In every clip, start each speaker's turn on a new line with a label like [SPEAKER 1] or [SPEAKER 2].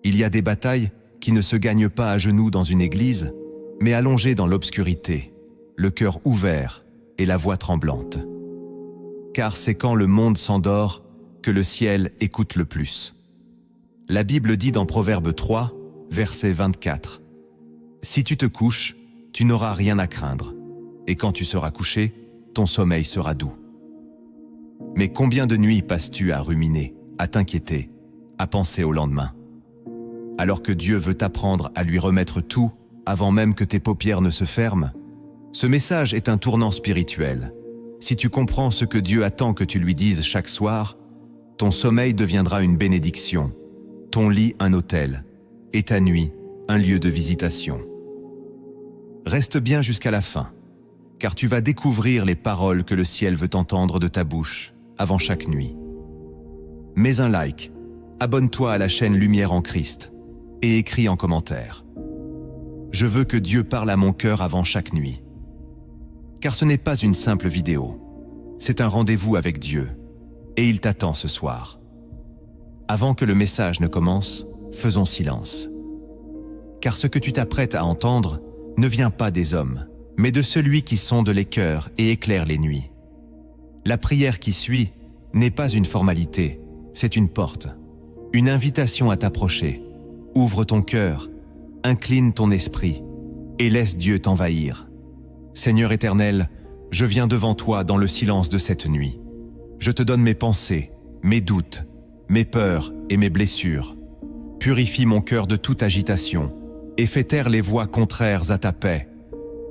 [SPEAKER 1] Il y a des batailles qui ne se gagnent pas à genoux dans une église, mais allongées dans l'obscurité, le cœur ouvert et la voix tremblante. Car c'est quand le monde s'endort que le ciel écoute le plus. La Bible dit dans Proverbe 3, verset 24, « Si tu te couches, tu n'auras rien à craindre, et quand tu seras couché, ton sommeil sera doux. » Mais combien de nuits passes-tu à ruminer, à t'inquiéter, à penser au lendemain? Alors que Dieu veut t'apprendre à lui remettre tout avant même que tes paupières ne se ferment, ce message est un tournant spirituel. Si tu comprends ce que Dieu attend que tu lui dises chaque soir, ton sommeil deviendra une bénédiction, ton lit un autel, et ta nuit un lieu de visitation. Reste bien jusqu'à la fin, car tu vas découvrir les paroles que le ciel veut entendre de ta bouche avant chaque nuit. Mets un like, abonne-toi à la chaîne Lumière en Christ et écris en commentaire. Je veux que Dieu parle à mon cœur avant chaque nuit. Car ce n'est pas une simple vidéo, c'est un rendez-vous avec Dieu, et il t'attend ce soir. Avant que le message ne commence, faisons silence. Car ce que tu t'apprêtes à entendre ne vient pas des hommes, mais de celui qui sonde les cœurs et éclaire les nuits. La prière qui suit n'est pas une formalité, c'est une porte, une invitation à t'approcher. Ouvre ton cœur, incline ton esprit et laisse Dieu t'envahir. Seigneur éternel, je viens devant toi dans le silence de cette nuit. Je te donne mes pensées, mes doutes, mes peurs et mes blessures. Purifie mon cœur de toute agitation et fais taire les voix contraires à ta paix.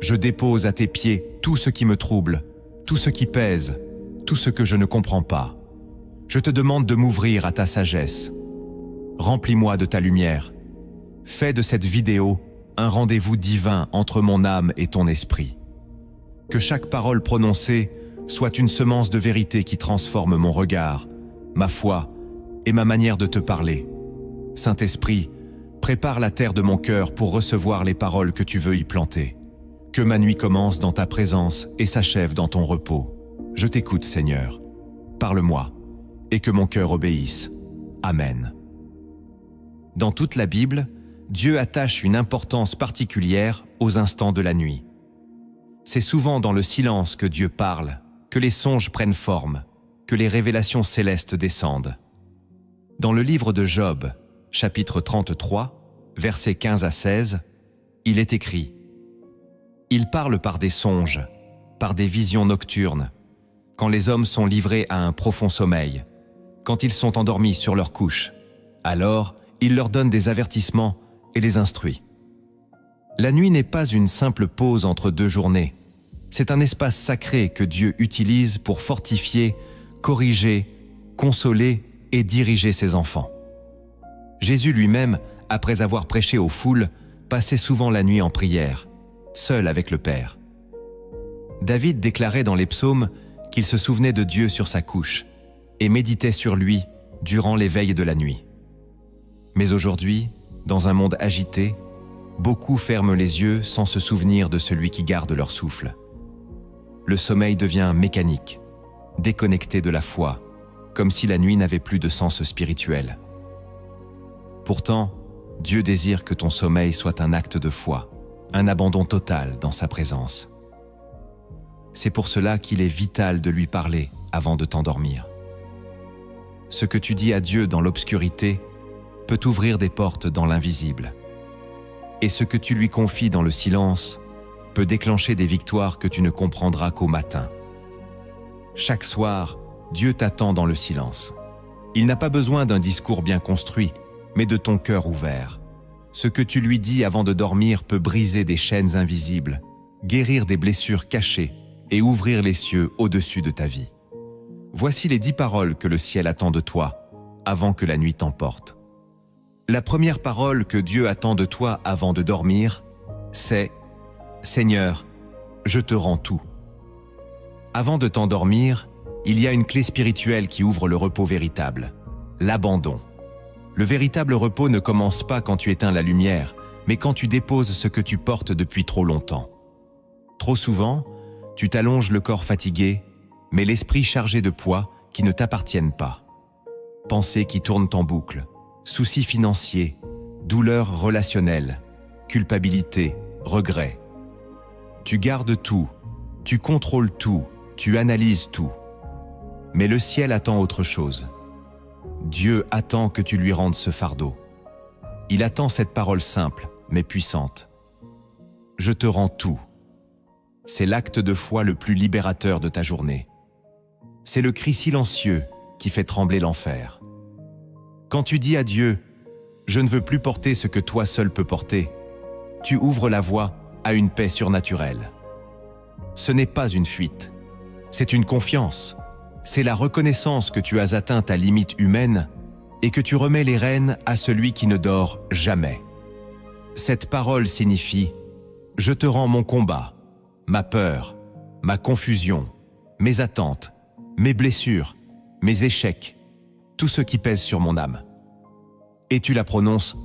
[SPEAKER 1] Je dépose à tes pieds tout ce qui me trouble, tout ce qui pèse, tout ce que je ne comprends pas. Je te demande de m'ouvrir à ta sagesse. Remplis-moi de ta lumière. Fais de cette vidéo un rendez-vous divin entre mon âme et ton esprit. Que chaque parole prononcée soit une semence de vérité qui transforme mon regard, ma foi et ma manière de te parler. Saint-Esprit, prépare la terre de mon cœur pour recevoir les paroles que tu veux y planter. Que ma nuit commence dans ta présence et s'achève dans ton repos. Je t'écoute, Seigneur. Parle-moi, et que mon cœur obéisse. Amen. Dans toute la Bible, Dieu attache une importance particulière aux instants de la nuit. C'est souvent dans le silence que Dieu parle, que les songes prennent forme, que les révélations célestes descendent. Dans le livre de Job, chapitre 33, versets 15 à 16, il est écrit « Il parle par des songes, par des visions nocturnes, quand les hommes sont livrés à un profond sommeil, quand ils sont endormis sur leur couche. Alors, il leur donne des avertissements et les instruit. » La nuit n'est pas une simple pause entre deux journées. C'est un espace sacré que Dieu utilise pour fortifier, corriger, consoler et diriger ses enfants. Jésus lui-même, après avoir prêché aux foules, passait souvent la nuit en prière, seul avec le Père. David déclarait dans les psaumes qu'il se souvenait de Dieu sur sa couche et méditait sur lui durant les veilles de la nuit. Mais aujourd'hui, dans un monde agité, beaucoup ferment les yeux sans se souvenir de celui qui garde leur souffle. Le sommeil devient mécanique, déconnecté de la foi, comme si la nuit n'avait plus de sens spirituel. Pourtant, Dieu désire que ton sommeil soit un acte de foi, un abandon total dans sa présence. C'est pour cela qu'il est vital de lui parler avant de t'endormir. Ce que tu dis à Dieu dans l'obscurité peut ouvrir des portes dans l'invisible. Et ce que tu lui confies dans le silence peut déclencher des victoires que tu ne comprendras qu'au matin. Chaque soir, Dieu t'attend dans le silence. Il n'a pas besoin d'un discours bien construit, mais de ton cœur ouvert. Ce que tu lui dis avant de dormir peut briser des chaînes invisibles, guérir des blessures cachées et ouvrir les cieux au-dessus de ta vie. Voici les 10 paroles que le ciel attend de toi avant que la nuit t'emporte. La première parole que Dieu attend de toi avant de dormir, c'est « Seigneur, je te rends tout ». Avant de t'endormir, il y a une clé spirituelle qui ouvre le repos véritable, l'abandon. Le véritable repos ne commence pas quand tu éteins la lumière, mais quand tu déposes ce que tu portes depuis trop longtemps. Trop souvent, tu t'allonges le corps fatigué, mais l'esprit chargé de poids qui ne t'appartiennent pas. Pensées qui tournent en boucle, soucis financiers, douleur relationnelle, culpabilité, regret. Tu gardes tout, tu contrôles tout, tu analyses tout. Mais le ciel attend autre chose. Dieu attend que tu lui rendes ce fardeau. Il attend cette parole simple, mais puissante. Je te rends tout. C'est l'acte de foi le plus libérateur de ta journée. C'est le cri silencieux qui fait trembler l'enfer. Quand tu dis à Dieu, « Je ne veux plus porter ce que toi seul peux porter », tu ouvres la voie à une paix surnaturelle. Ce n'est pas une fuite, c'est une confiance. C'est la reconnaissance que tu as atteint ta limite humaine et que tu remets les rênes à celui qui ne dort jamais. Cette parole signifie « Je te rends mon combat, ma peur, ma confusion, mes attentes, mes blessures, mes échecs, tout ce qui pèse sur mon âme. » Et tu la prononces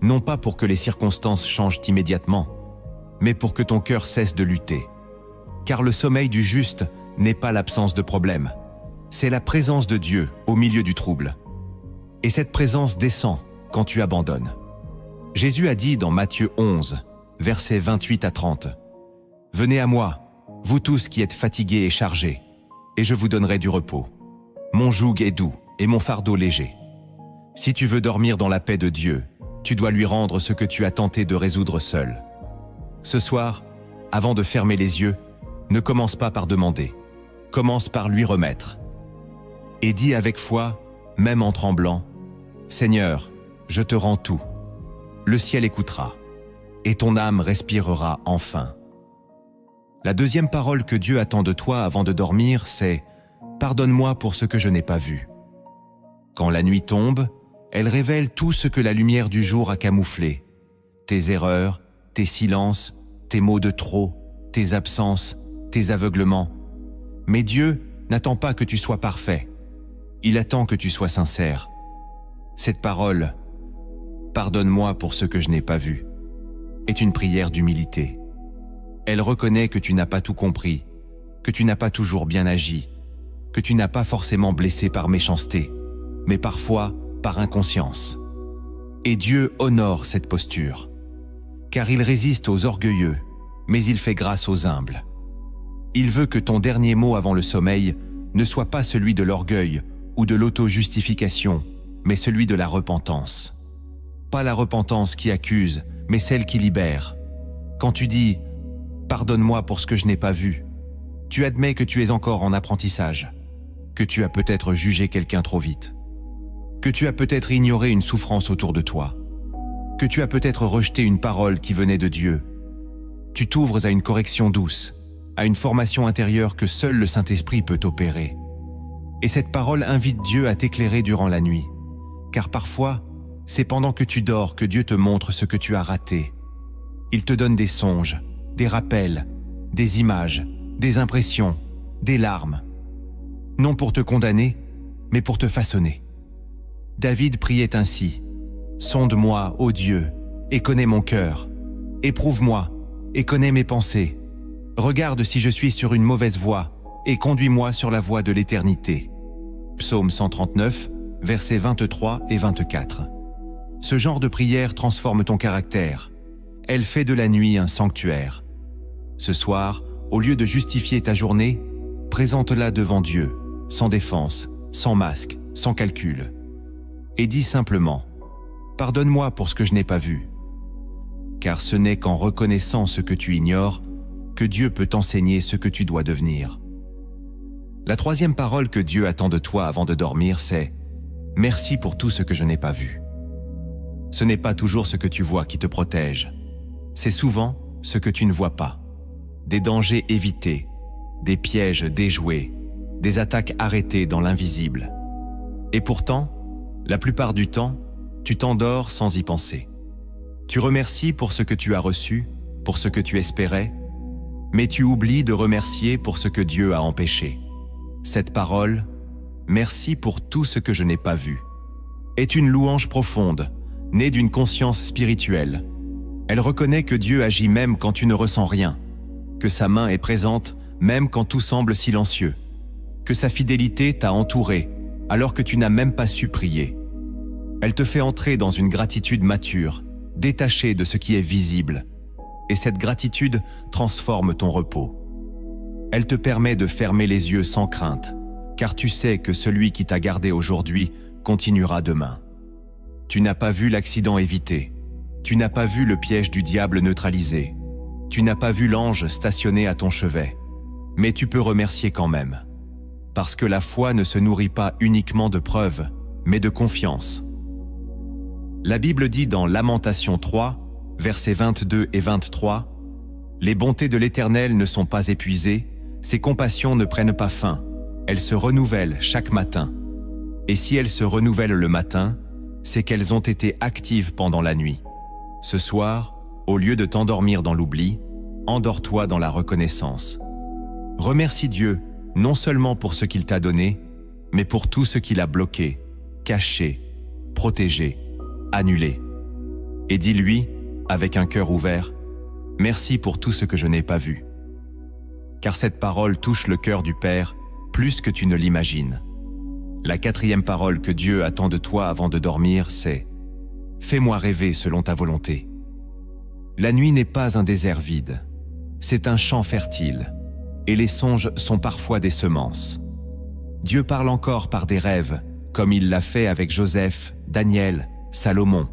[SPEAKER 1] non pas pour que les circonstances changent immédiatement, mais pour que ton cœur cesse de lutter. Car le sommeil du juste n'est pas l'absence de problème, c'est la présence de Dieu au milieu du trouble. Et cette présence descend quand tu abandonnes. Jésus a dit dans Matthieu 11, versets 28 à 30, « Venez à moi, vous tous qui êtes fatigués et chargés, et je vous donnerai du repos. Mon joug est doux et mon fardeau léger. Si tu veux dormir dans la paix de Dieu, tu dois lui rendre ce que tu as tenté de résoudre seul. Ce soir, avant de fermer les yeux, ne commence pas par demander, commence par lui remettre. Et dis avec foi, même en tremblant, « Seigneur, je te rends tout. » Le ciel écoutera, et ton âme respirera enfin. La deuxième parole que Dieu attend de toi avant de dormir, c'est « Pardonne-moi pour ce que je n'ai pas vu. » Quand la nuit tombe, elle révèle tout ce que la lumière du jour a camouflé. Tes erreurs, tes silences, tes mots de trop, tes absences, tes aveuglements. Mais Dieu n'attend pas que tu sois parfait. Il attend que tu sois sincère. Cette parole, « Pardonne-moi pour ce que je n'ai pas vu », est une prière d'humilité. Elle reconnaît que tu n'as pas tout compris, que tu n'as pas toujours bien agi, que tu n'as pas forcément blessé par méchanceté, mais parfois par inconscience. Et Dieu honore cette posture, car il résiste aux orgueilleux, mais il fait grâce aux humbles. Il veut que ton dernier mot avant le sommeil ne soit pas celui de l'orgueil ou de l'auto-justification, mais celui de la repentance. Pas la repentance qui accuse, mais celle qui libère. Quand tu dis « Pardonne-moi pour ce que je n'ai pas vu », tu admets que tu es encore en apprentissage, que tu as peut-être jugé quelqu'un trop vite, que tu as peut-être ignoré une souffrance autour de toi, que tu as peut-être rejeté une parole qui venait de Dieu. Tu t'ouvres à une correction douce, à une formation intérieure que seul le Saint-Esprit peut opérer. Et cette parole invite Dieu à t'éclairer durant la nuit, car parfois, c'est pendant que tu dors que Dieu te montre ce que tu as raté. Il te donne des songes, des rappels, des images, des impressions, des larmes. Non pour te condamner, mais pour te façonner. David priait ainsi, « Sonde-moi, ô Dieu, et connais mon cœur. Éprouve-moi, et connais mes pensées. Regarde si je suis sur une mauvaise voie, et conduis-moi sur la voie de l'éternité. » Psaume 139, versets 23 et 24. Ce genre de prière transforme ton caractère. Elle fait de la nuit un sanctuaire. Ce soir, au lieu de justifier ta journée, présente-la devant Dieu, sans défense, sans masque, sans calcul. Et dis simplement, « Pardonne-moi pour ce que je n'ai pas vu. » Car ce n'est qu'en reconnaissant ce que tu ignores que Dieu peut t'enseigner ce que tu dois devenir. La troisième parole que Dieu attend de toi avant de dormir, c'est « Merci pour tout ce que je n'ai pas vu. » Ce n'est pas toujours ce que tu vois qui te protège. C'est souvent ce que tu ne vois pas. Des dangers évités, des pièges déjoués, des attaques arrêtées dans l'invisible. Et pourtant, la plupart du temps, tu t'endors sans y penser. Tu remercies pour ce que tu as reçu, pour ce que tu espérais, mais tu oublies de remercier pour ce que Dieu a empêché. Cette parole, « Merci pour tout ce que je n'ai pas vu », est une louange profonde, née d'une conscience spirituelle. Elle reconnaît que Dieu agit même quand tu ne ressens rien, que sa main est présente même quand tout semble silencieux, que sa fidélité t'a entouré alors que tu n'as même pas su prier. Elle te fait entrer dans une gratitude mature détaché de ce qui est visible, et cette gratitude transforme ton repos. Elle te permet de fermer les yeux sans crainte, car tu sais que celui qui t'a gardé aujourd'hui continuera demain. Tu n'as pas vu l'accident évité, tu n'as pas vu le piège du diable neutralisé, tu n'as pas vu l'ange stationné à ton chevet, mais tu peux remercier quand même. Parce que la foi ne se nourrit pas uniquement de preuves, mais de confiance. La Bible dit dans Lamentations 3, versets 22 et 23, « Les bontés de l'Éternel ne sont pas épuisées, ses compassions ne prennent pas fin, elles se renouvellent chaque matin. Et si elles se renouvellent le matin, c'est qu'elles ont été actives pendant la nuit. Ce soir, au lieu de t'endormir dans l'oubli, endors-toi dans la reconnaissance. Remercie Dieu, non seulement pour ce qu'il t'a donné, mais pour tout ce qu'il a bloqué, caché, protégé, annulé. Et dis-lui, avec un cœur ouvert, « Merci pour tout ce que je n'ai pas vu. » Car cette parole touche le cœur du Père plus que tu ne l'imagines. La 4e parole que Dieu attend de toi avant de dormir, c'est « Fais-moi rêver selon ta volonté. » La nuit n'est pas un désert vide, c'est un champ fertile, et les songes sont parfois des semences. Dieu parle encore par des rêves, comme il l'a fait avec Joseph, Daniel, Salomon.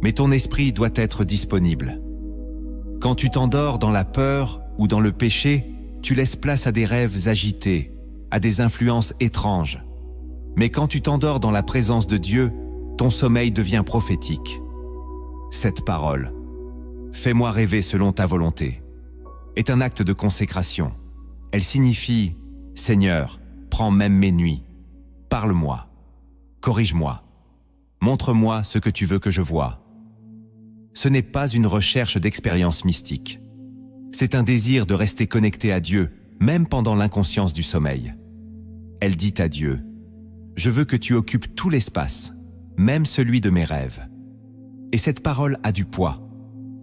[SPEAKER 1] Mais ton esprit doit être disponible. Quand tu t'endors dans la peur ou dans le péché, tu laisses place à des rêves agités, à des influences étranges. Mais quand tu t'endors dans la présence de Dieu, ton sommeil devient prophétique. Cette parole, « Fais-moi rêver selon ta volonté », est un acte de consécration. Elle signifie « Seigneur, prends même mes nuits, parle-moi, corrige-moi, montre-moi ce que tu veux que je voie. » Ce n'est pas une recherche d'expérience mystique. C'est un désir de rester connecté à Dieu, même pendant l'inconscience du sommeil. Elle dit à Dieu, « Je veux que tu occupes tout l'espace, même celui de mes rêves. » Et cette parole a du poids,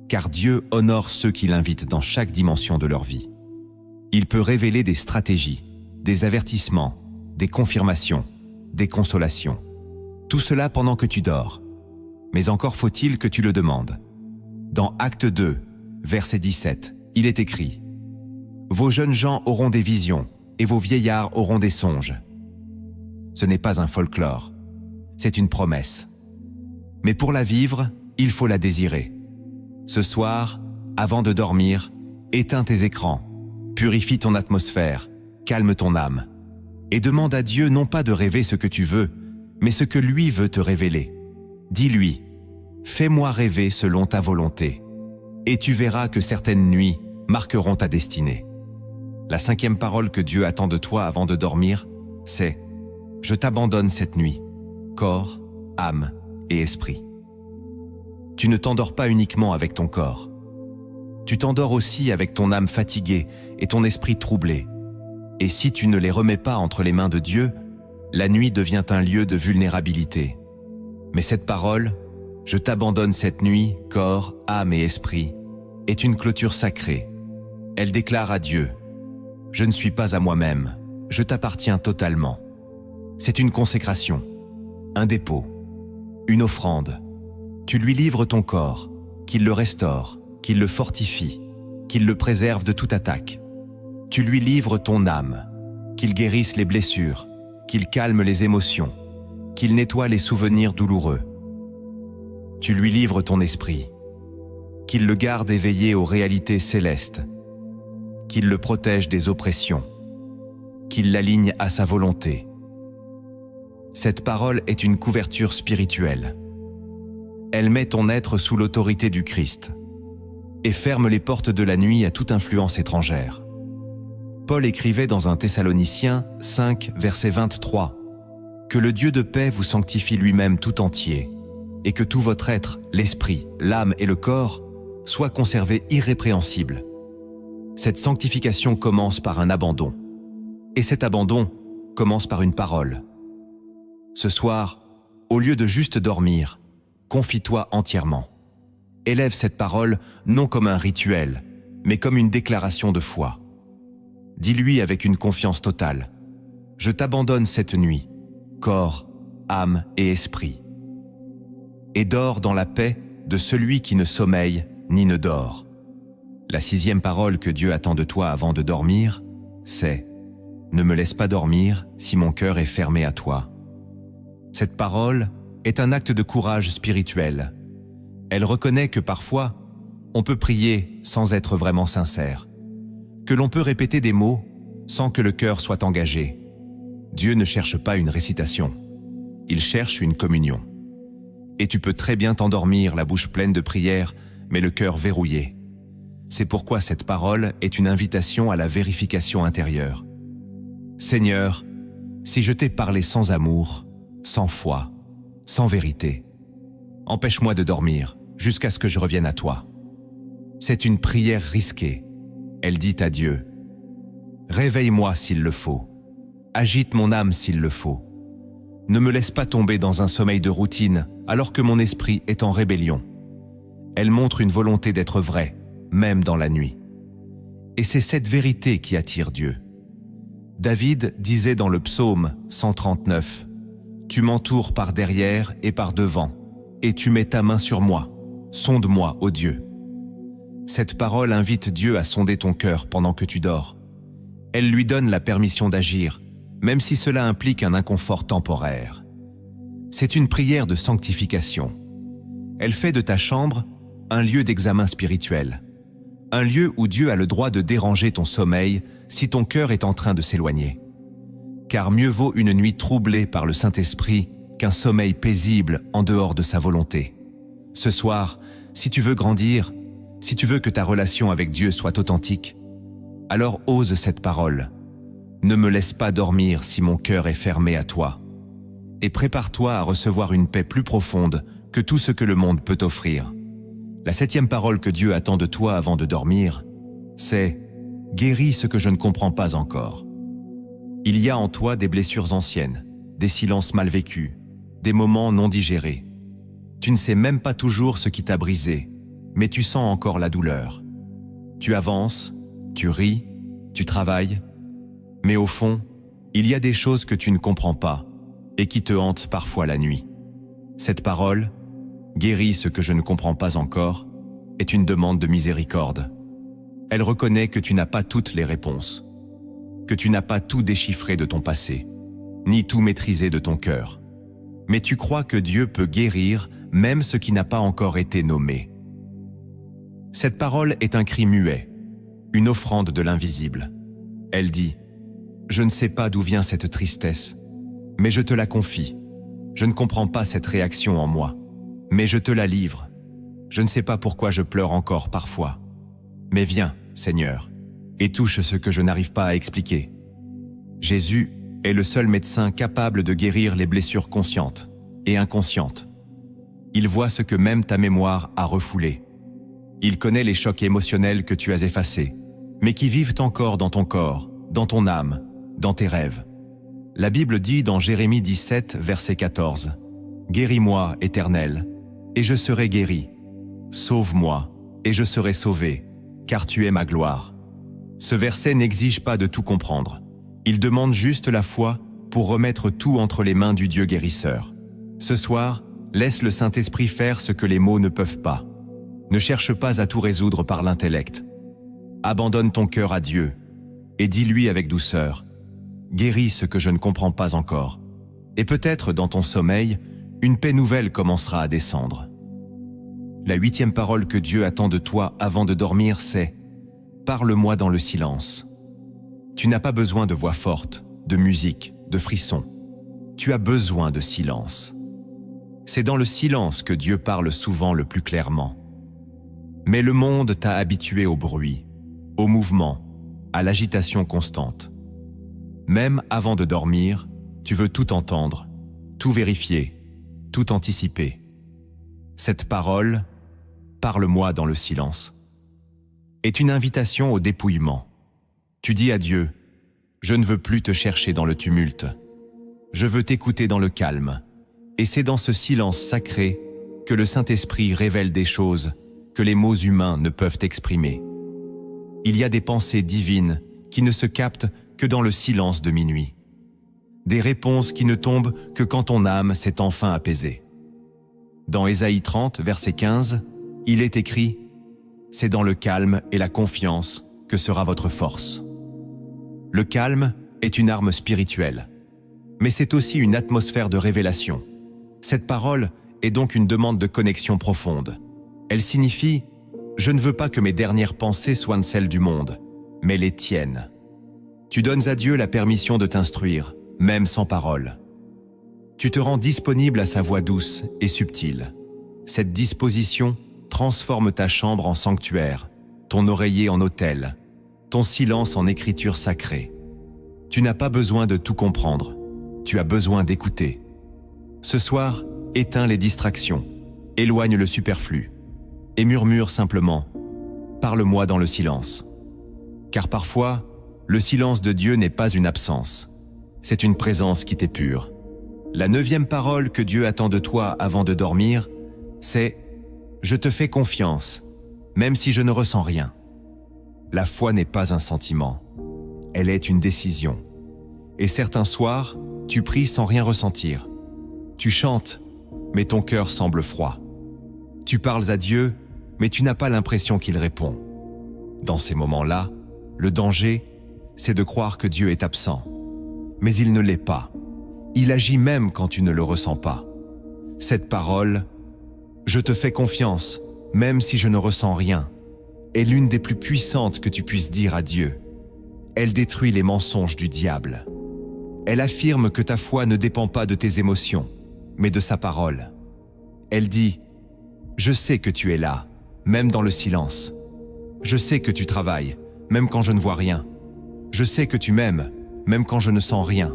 [SPEAKER 1] car Dieu honore ceux qui l'invitent dans chaque dimension de leur vie. Il peut révéler des stratégies, des avertissements, des confirmations, des consolations. Tout cela pendant que tu dors. Mais encore faut-il que tu le demandes. Dans Acte 2, verset 17, il est écrit « Vos jeunes gens auront des visions, et vos vieillards auront des songes. » Ce n'est pas un folklore, c'est une promesse. Mais pour la vivre, il faut la désirer. Ce soir, avant de dormir, éteins tes écrans, purifie ton atmosphère, calme ton âme, et demande à Dieu non pas de rêver ce que tu veux, mais ce que lui veut te révéler. Dis-lui, « Fais-moi rêver selon ta volonté », et tu verras que certaines nuits marqueront ta destinée. La 5e parole que Dieu attend de toi avant de dormir, c'est « Je t'abandonne cette nuit, corps, âme et esprit. » Tu ne t'endors pas uniquement avec ton corps. Tu t'endors aussi avec ton âme fatiguée et ton esprit troublé. Et si tu ne les remets pas entre les mains de Dieu, la nuit devient un lieu de vulnérabilité. Mais cette parole, « Je t'abandonne cette nuit, corps, âme et esprit », est une clôture sacrée. Elle déclare à Dieu, « Je ne suis pas à moi-même, je t'appartiens totalement. » C'est une consécration, un dépôt, une offrande. Tu lui livres ton corps, qu'il le restaure, qu'il le fortifie, qu'il le préserve de toute attaque. Tu lui livres ton âme, qu'il guérisse les blessures, qu'il calme les émotions, qu'il nettoie les souvenirs douloureux. Tu lui livres ton esprit, qu'il le garde éveillé aux réalités célestes, qu'il le protège des oppressions, qu'il l'aligne à sa volonté. Cette parole est une couverture spirituelle. Elle met ton être sous l'autorité du Christ et ferme les portes de la nuit à toute influence étrangère. Paul écrivait dans 1 Thessaloniciens 5, verset 23, « Que le Dieu de paix vous sanctifie lui-même tout entier, et que tout votre être, l'esprit, l'âme et le corps, soient conservés irrépréhensibles. » Cette sanctification commence par un abandon, et cet abandon commence par une parole. Ce soir, au lieu de juste dormir, confie-toi entièrement. Élève cette parole non comme un rituel, mais comme une déclaration de foi. Dis-lui avec une confiance totale, « Je t'abandonne cette nuit, corps, âme et esprit. » Et dors dans la paix de celui qui ne sommeille ni ne dort. La 6e parole que Dieu attend de toi avant de dormir, c'est « Ne me laisse pas dormir si mon cœur est fermé à toi ». Cette parole est un acte de courage spirituel. Elle reconnaît que parfois, on peut prier sans être vraiment sincère, que l'on peut répéter des mots sans que le cœur soit engagé. Dieu ne cherche pas une récitation, il cherche une communion. Et tu peux très bien t'endormir, la bouche pleine de prières, mais le cœur verrouillé. C'est pourquoi cette parole est une invitation à la vérification intérieure. Seigneur, si je t'ai parlé sans amour, sans foi, sans vérité, empêche-moi de dormir jusqu'à ce que je revienne à toi. C'est une prière risquée. Elle dit à Dieu, « Réveille-moi s'il le faut, agite mon âme s'il le faut. Ne me laisse pas tomber dans un sommeil de routine alors que mon esprit est en rébellion. » Elle montre une volonté d'être vraie, même dans la nuit. Et c'est cette vérité qui attire Dieu. David disait dans le psaume 139, « Tu m'entoures par derrière et par devant, et tu mets ta main sur moi. Sonde-moi, ô Dieu. » Cette parole invite Dieu à sonder ton cœur pendant que tu dors. Elle lui donne la permission d'agir, même si cela implique un inconfort temporaire. C'est une prière de sanctification. Elle fait de ta chambre un lieu d'examen spirituel, un lieu où Dieu a le droit de déranger ton sommeil si ton cœur est en train de s'éloigner. Car mieux vaut une nuit troublée par le Saint-Esprit qu'un sommeil paisible en dehors de sa volonté. Ce soir, si tu veux grandir, si tu veux que ta relation avec Dieu soit authentique, alors ose cette parole. Ne me laisse pas dormir si mon cœur est fermé à toi. Et prépare-toi à recevoir une paix plus profonde que tout ce que le monde peut offrir. La 7e parole que Dieu attend de toi avant de dormir, c'est « Guéris ce que je ne comprends pas encore ». Il y a en toi des blessures anciennes, des silences mal vécus, des moments non digérés. Tu ne sais même pas toujours ce qui t'a brisé, mais tu sens encore la douleur. Tu avances, tu ris, tu travailles, mais au fond, il y a des choses que tu ne comprends pas et qui te hantent parfois la nuit. Cette parole, « Guéris ce que je ne comprends pas encore », est une demande de miséricorde. Elle reconnaît que tu n'as pas toutes les réponses, que tu n'as pas tout déchiffré de ton passé, ni tout maîtrisé de ton cœur. Mais tu crois que Dieu peut guérir même ce qui n'a pas encore été nommé. Cette parole est un cri muet, une offrande de l'invisible. Elle dit « Je ne sais pas d'où vient cette tristesse, mais je te la confie. Je ne comprends pas cette réaction en moi, mais je te la livre. Je ne sais pas pourquoi je pleure encore parfois. Mais viens, Seigneur, et touche ce que je n'arrive pas à expliquer. » Jésus est le seul médecin capable de guérir les blessures conscientes et inconscientes. Il voit ce que même ta mémoire a refoulé. Il connaît les chocs émotionnels que tu as effacés, mais qui vivent encore dans ton corps, dans ton âme, dans tes rêves. La Bible dit dans Jérémie 17, verset 14, « Guéris-moi, Éternel, et je serai guéri. Sauve-moi, et je serai sauvé, car tu es ma gloire. » Ce verset n'exige pas de tout comprendre. Il demande juste la foi pour remettre tout entre les mains du Dieu guérisseur. Ce soir, laisse le Saint-Esprit faire ce que les mots ne peuvent pas. Ne cherche pas à tout résoudre par l'intellect. Abandonne ton cœur à Dieu et dis-lui avec douceur « Guéris ce que je ne comprends pas encore. » Et peut-être dans ton sommeil, une paix nouvelle commencera à descendre. La 8e parole que Dieu attend de toi avant de dormir, c'est « Parle-moi dans le silence ». Tu n'as pas besoin de voix forte, de musique, de frissons. Tu as besoin de silence. C'est dans le silence que Dieu parle souvent le plus clairement. Mais le monde t'a habitué au bruit, au mouvement, à l'agitation constante. Même avant de dormir, tu veux tout entendre, tout vérifier, tout anticiper. Cette parole, « Parle-moi dans le silence », est une invitation au dépouillement. Tu dis à Dieu, « Je ne veux plus te chercher dans le tumulte. Je veux t'écouter dans le calme. » Et c'est dans ce silence sacré que le Saint-Esprit révèle des choses que les mots humains ne peuvent exprimer. Il y a des pensées divines qui ne se captent que dans le silence de minuit. Des réponses qui ne tombent que quand ton âme s'est enfin apaisée. Dans Ésaïe 30, verset 15, il est écrit « C'est dans le calme et la confiance que sera votre force ». Le calme est une arme spirituelle, mais c'est aussi une atmosphère de révélation. Cette parole est donc une demande de connexion profonde. Elle signifie « Je ne veux pas que mes dernières pensées soient celles du monde, mais les tiennes ». Tu donnes à Dieu la permission de t'instruire, même sans parole. Tu te rends disponible à sa voix douce et subtile. Cette disposition transforme ta chambre en sanctuaire, ton oreiller en autel, ton silence en écriture sacrée. Tu n'as pas besoin de tout comprendre, tu as besoin d'écouter. Ce soir, éteins les distractions, éloigne le superflu et murmure simplement « Parle-moi dans le silence ». Car parfois, le silence de Dieu n'est pas une absence, c'est une présence qui t'épure. La 9e parole que Dieu attend de toi avant de dormir, c'est « Je te fais confiance, même si je ne ressens rien ». La foi n'est pas un sentiment, elle est une décision. Et certains soirs, tu pries sans rien ressentir. Tu chantes, mais ton cœur semble froid. Tu parles à Dieu, mais tu n'as pas l'impression qu'il répond. Dans ces moments-là, le danger, c'est de croire que Dieu est absent. Mais il ne l'est pas. Il agit même quand tu ne le ressens pas. Cette parole, « Je te fais confiance, même si je ne ressens rien », est l'une des plus puissantes que tu puisses dire à Dieu. Elle détruit les mensonges du diable. Elle affirme que ta foi ne dépend pas de tes émotions, mais de sa parole. Elle dit « Je sais que tu es là, même dans le silence. Je sais que tu travailles, même quand je ne vois rien. Je sais que tu m'aimes, même quand je ne sens rien. »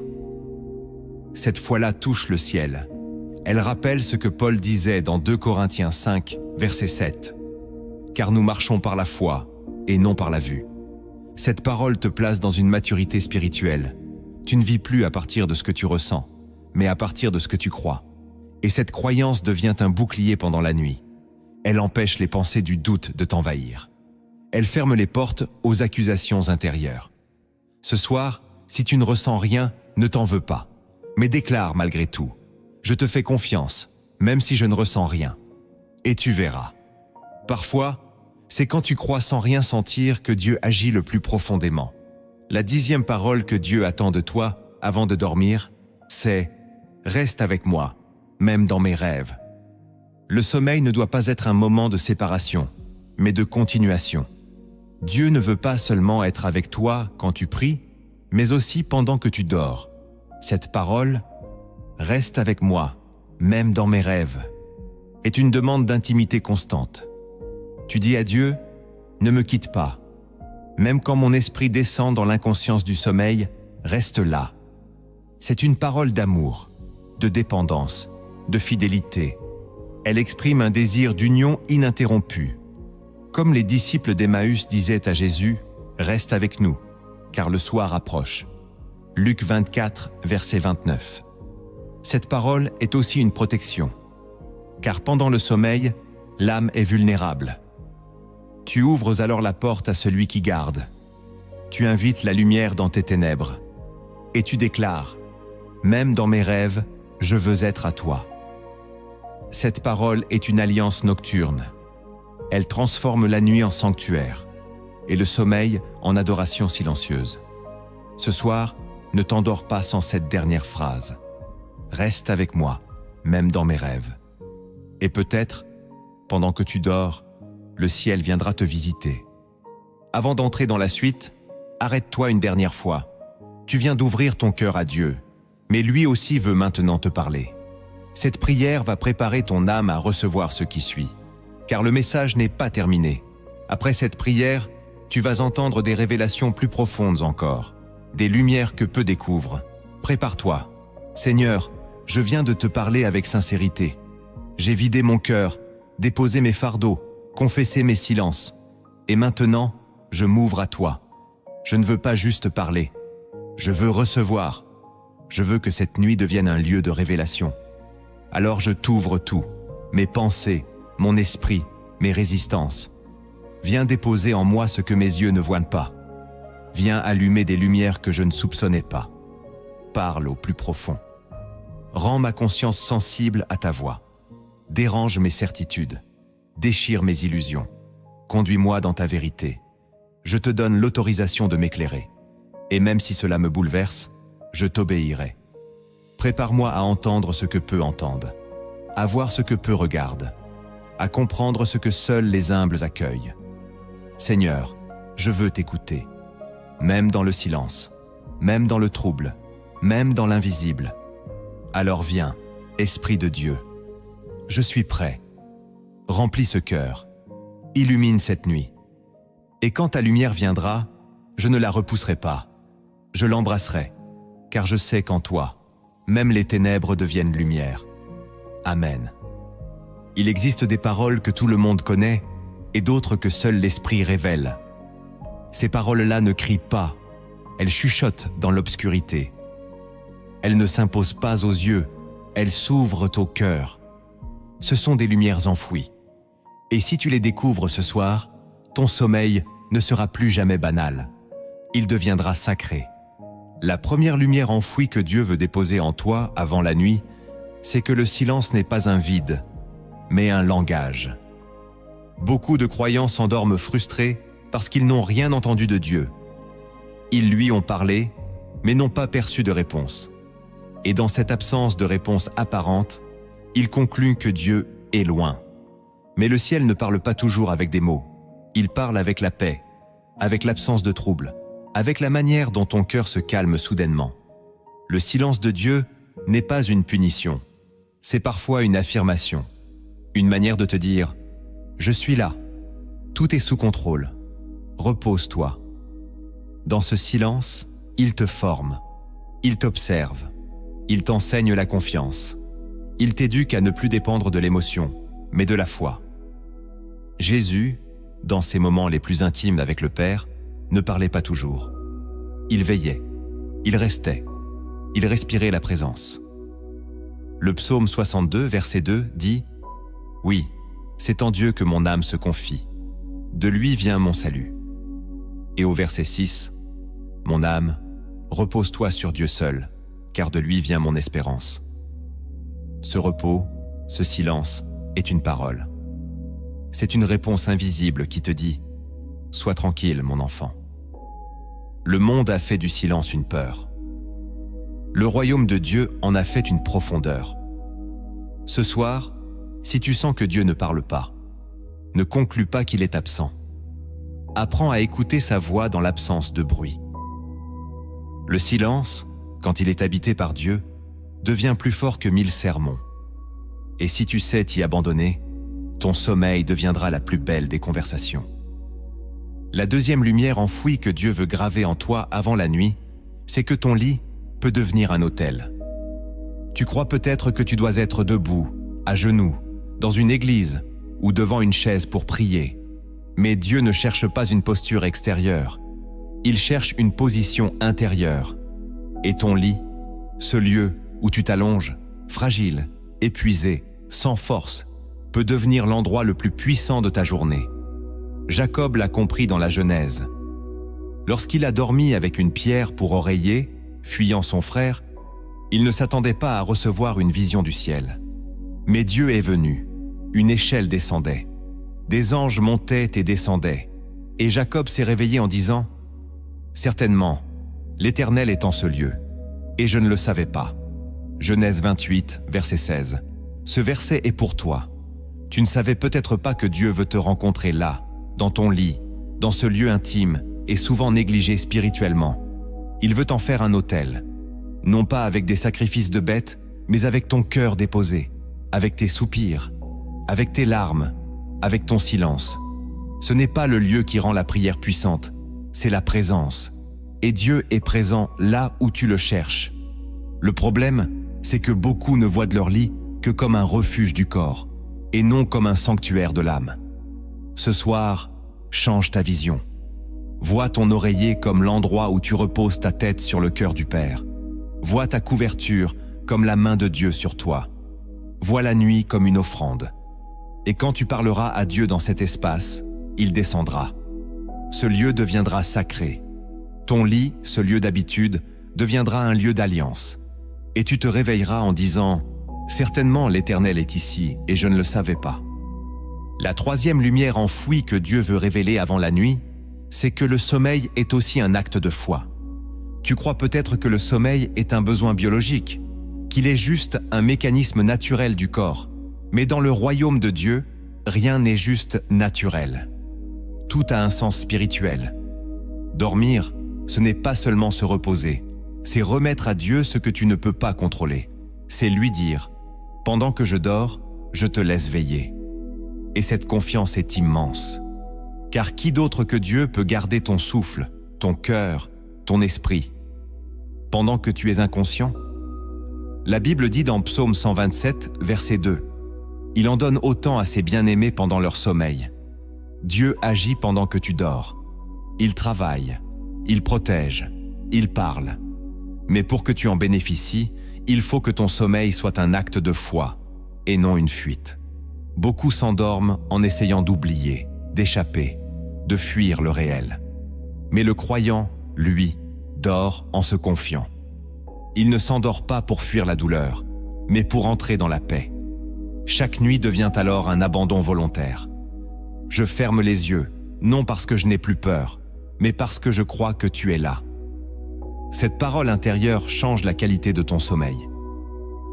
[SPEAKER 1] Cette foi-là touche le ciel. Elle rappelle ce que Paul disait dans 2 Corinthiens 5, verset 7. « Car nous marchons par la foi et non par la vue. » Cette parole te place dans une maturité spirituelle. Tu ne vis plus à partir de ce que tu ressens, mais à partir de ce que tu crois. Et cette croyance devient un bouclier pendant la nuit. Elle empêche les pensées du doute de t'envahir. Elle ferme les portes aux accusations intérieures. Ce soir, si tu ne ressens rien, ne t'en veux pas, mais déclare malgré tout « Je te fais confiance, même si je ne ressens rien. » Et tu verras. Parfois, c'est quand tu crois sans rien sentir que Dieu agit le plus profondément. La 10e parole que Dieu attend de toi avant de dormir, c'est « Reste avec moi, même dans mes rêves. » Le sommeil ne doit pas être un moment de séparation, mais de continuation. Dieu ne veut pas seulement être avec toi quand tu pries, mais aussi pendant que tu dors. Cette parole, « Reste avec moi, même dans mes rêves », est une demande d'intimité constante. Tu dis à Dieu, « Ne me quitte pas. Même quand mon esprit descend dans l'inconscience du sommeil, reste là. » C'est une parole d'amour, de dépendance, de fidélité. Elle exprime un désir d'union ininterrompu. Comme les disciples d'Emmaüs disaient à Jésus, « Reste avec nous, car le soir approche. » Luc 24, verset 29. Cette parole est aussi une protection, car pendant le sommeil, l'âme est vulnérable. Tu ouvres alors la porte à celui qui garde. Tu invites la lumière dans tes ténèbres. Et tu déclares, « Même dans mes rêves, je veux être à toi. » Cette parole est une alliance nocturne. Elle transforme la nuit en sanctuaire et le sommeil en adoration silencieuse. Ce soir, ne t'endors pas sans cette dernière phrase. Reste avec moi, même dans mes rêves. Et peut-être, pendant que tu dors, le ciel viendra te visiter. Avant d'entrer dans la suite, arrête-toi une dernière fois. Tu viens d'ouvrir ton cœur à Dieu, mais lui aussi veut maintenant te parler. Cette prière va préparer ton âme à recevoir ce qui suit, car le message n'est pas terminé. Après cette prière, tu vas entendre des révélations plus profondes encore, des lumières que peu découvrent. Prépare-toi. Seigneur, je viens de te parler avec sincérité. J'ai vidé mon cœur, déposé mes fardeaux, confessé mes silences. Et maintenant, je m'ouvre à toi. Je ne veux pas juste parler. Je veux recevoir. Je veux que cette nuit devienne un lieu de révélation. Alors je t'ouvre tout, mes pensées, mon esprit, mes résistances. Viens déposer en moi ce que mes yeux ne voient pas. Viens allumer des lumières que je ne soupçonnais pas. Parle au plus profond. Rends ma conscience sensible à ta voix. dérange mes certitudes, déchire mes illusions. Conduis-moi dans ta vérité. Je te donne l'autorisation de m'éclairer. Et même si cela me bouleverse, je t'obéirai. Prépare-moi à entendre ce que peu entendent, à voir ce que peu regardent, à comprendre ce que seuls les humbles accueillent. Seigneur, je veux t'écouter, même dans le silence, même dans le trouble, même dans l'invisible. Alors viens, Esprit de Dieu. Je suis prêt. Remplis ce cœur. Illumine cette nuit. Et quand ta lumière viendra, je ne la repousserai pas. Je l'embrasserai, car je sais qu'en toi, même les ténèbres deviennent lumière. Amen. Il existe des paroles que tout le monde connaît et d'autres que seul l'Esprit révèle. Ces paroles-là ne crient pas, elles chuchotent dans l'obscurité. Elles ne s'imposent pas aux yeux, elles s'ouvrent au cœur. Ce sont des lumières enfouies. Et si tu les découvres ce soir, ton sommeil ne sera plus jamais banal. Il deviendra sacré. La première lumière enfouie que Dieu veut déposer en toi avant la nuit, c'est que le silence n'est pas un vide, mais un langage. Beaucoup de croyants s'endorment frustrés parce qu'ils n'ont rien entendu de Dieu. Ils lui ont parlé, mais n'ont pas perçu de réponse. Et dans cette absence de réponse apparente, ils concluent que Dieu est loin. Mais le ciel ne parle pas toujours avec des mots. Il parle avec la paix, avec l'absence de trouble, avec la manière dont ton cœur se calme soudainement. Le silence de Dieu n'est pas une punition, c'est parfois une affirmation, une manière de te dire « Je suis là, tout est sous contrôle, repose-toi ». Dans ce silence, il te forme, il t'observe, il t'enseigne la confiance, il t'éduque à ne plus dépendre de l'émotion, mais de la foi. Jésus, dans ses moments les plus intimes avec le Père, ne parlait pas toujours. Il veillait, il restait, il respirait la présence. Le psaume 62, verset 2 dit « Oui, c'est en Dieu que mon âme se confie. De lui vient mon salut. » Et au verset 6, « Mon âme, repose-toi sur Dieu seul, car de lui vient mon espérance. » Ce repos, ce silence, est une parole. C'est une réponse invisible qui te dit « Sois tranquille, mon enfant. » Le monde a fait du silence une peur. Le royaume de Dieu en a fait une profondeur. Ce soir, si tu sens que Dieu ne parle pas, ne conclus pas qu'il est absent. Apprends à écouter sa voix dans l'absence de bruit. Le silence, quand il est habité par Dieu, devient plus fort que 1000 sermons. Et si tu sais t'y abandonner, ton sommeil deviendra la plus belle des conversations. La deuxième lumière enfouie que Dieu veut graver en toi avant la nuit, c'est que ton lit peut devenir un autel. Tu crois peut-être que tu dois être debout, à genoux, dans une église ou devant une chaise pour prier. Mais Dieu ne cherche pas une posture extérieure. Il cherche une position intérieure. Et ton lit, ce lieu où tu t'allonges, fragile, épuisé, sans force, peut devenir l'endroit le plus puissant de ta journée. Jacob l'a compris dans la Genèse. Lorsqu'il a dormi avec une pierre pour oreiller, fuyant son frère, il ne s'attendait pas à recevoir une vision du ciel. Mais Dieu est venu, une échelle descendait, des anges montaient et descendaient, et Jacob s'est réveillé en disant « Certainement, l'Éternel est en ce lieu, et je ne le savais pas. » Genèse 28, verset 16. Ce verset est pour toi. Tu ne savais peut-être pas que Dieu veut te rencontrer là, dans ton lit, dans ce lieu intime et souvent négligé spirituellement. Il veut t'en faire un autel, non pas avec des sacrifices de bêtes, mais avec ton cœur déposé, avec tes soupirs, avec tes larmes, avec ton silence. Ce n'est pas le lieu qui rend la prière puissante, c'est la présence. Et Dieu est présent là où tu le cherches. Le problème, c'est que beaucoup ne voient de leur lit que comme un refuge du corps, et non comme un sanctuaire de l'âme. Ce soir, change ta vision. Vois ton oreiller comme l'endroit où tu reposes ta tête sur le cœur du Père. Vois ta couverture comme la main de Dieu sur toi. Vois la nuit comme une offrande. Et quand tu parleras à Dieu dans cet espace, il descendra. Ce lieu deviendra sacré. Ton lit, ce lieu d'habitude, deviendra un lieu d'alliance. Et tu te réveilleras en disant « Certainement l'Éternel est ici, et je ne le savais pas. La troisième lumière enfouie que Dieu veut révéler avant la nuit, c'est que le sommeil est aussi un acte de foi. Tu crois peut-être que le sommeil est un besoin biologique, qu'il est juste un mécanisme naturel du corps. Mais dans le royaume de Dieu, rien n'est juste naturel. Tout a un sens spirituel. Dormir, ce n'est pas seulement se reposer, c'est remettre à Dieu ce que tu ne peux pas contrôler. C'est lui dire « Pendant que je dors, je te laisse veiller ». Et cette confiance est immense. Car qui d'autre que Dieu peut garder ton souffle, ton cœur, ton esprit, pendant que tu es inconscient? La Bible dit dans Psaume 127, verset 2, « Il en donne autant à ses bien-aimés pendant leur sommeil. » Dieu agit pendant que tu dors. Il travaille, il protège, il parle. Mais pour que tu en bénéficies, il faut que ton sommeil soit un acte de foi et non une fuite. Beaucoup s'endorment en essayant d'oublier, d'échapper, de fuir le réel. Mais le croyant, lui, dort en se confiant. Il ne s'endort pas pour fuir la douleur, mais pour entrer dans la paix. Chaque nuit devient alors un abandon volontaire. Je ferme les yeux, non parce que je n'ai plus peur, mais parce que je crois que tu es là. Cette parole intérieure change la qualité de ton sommeil.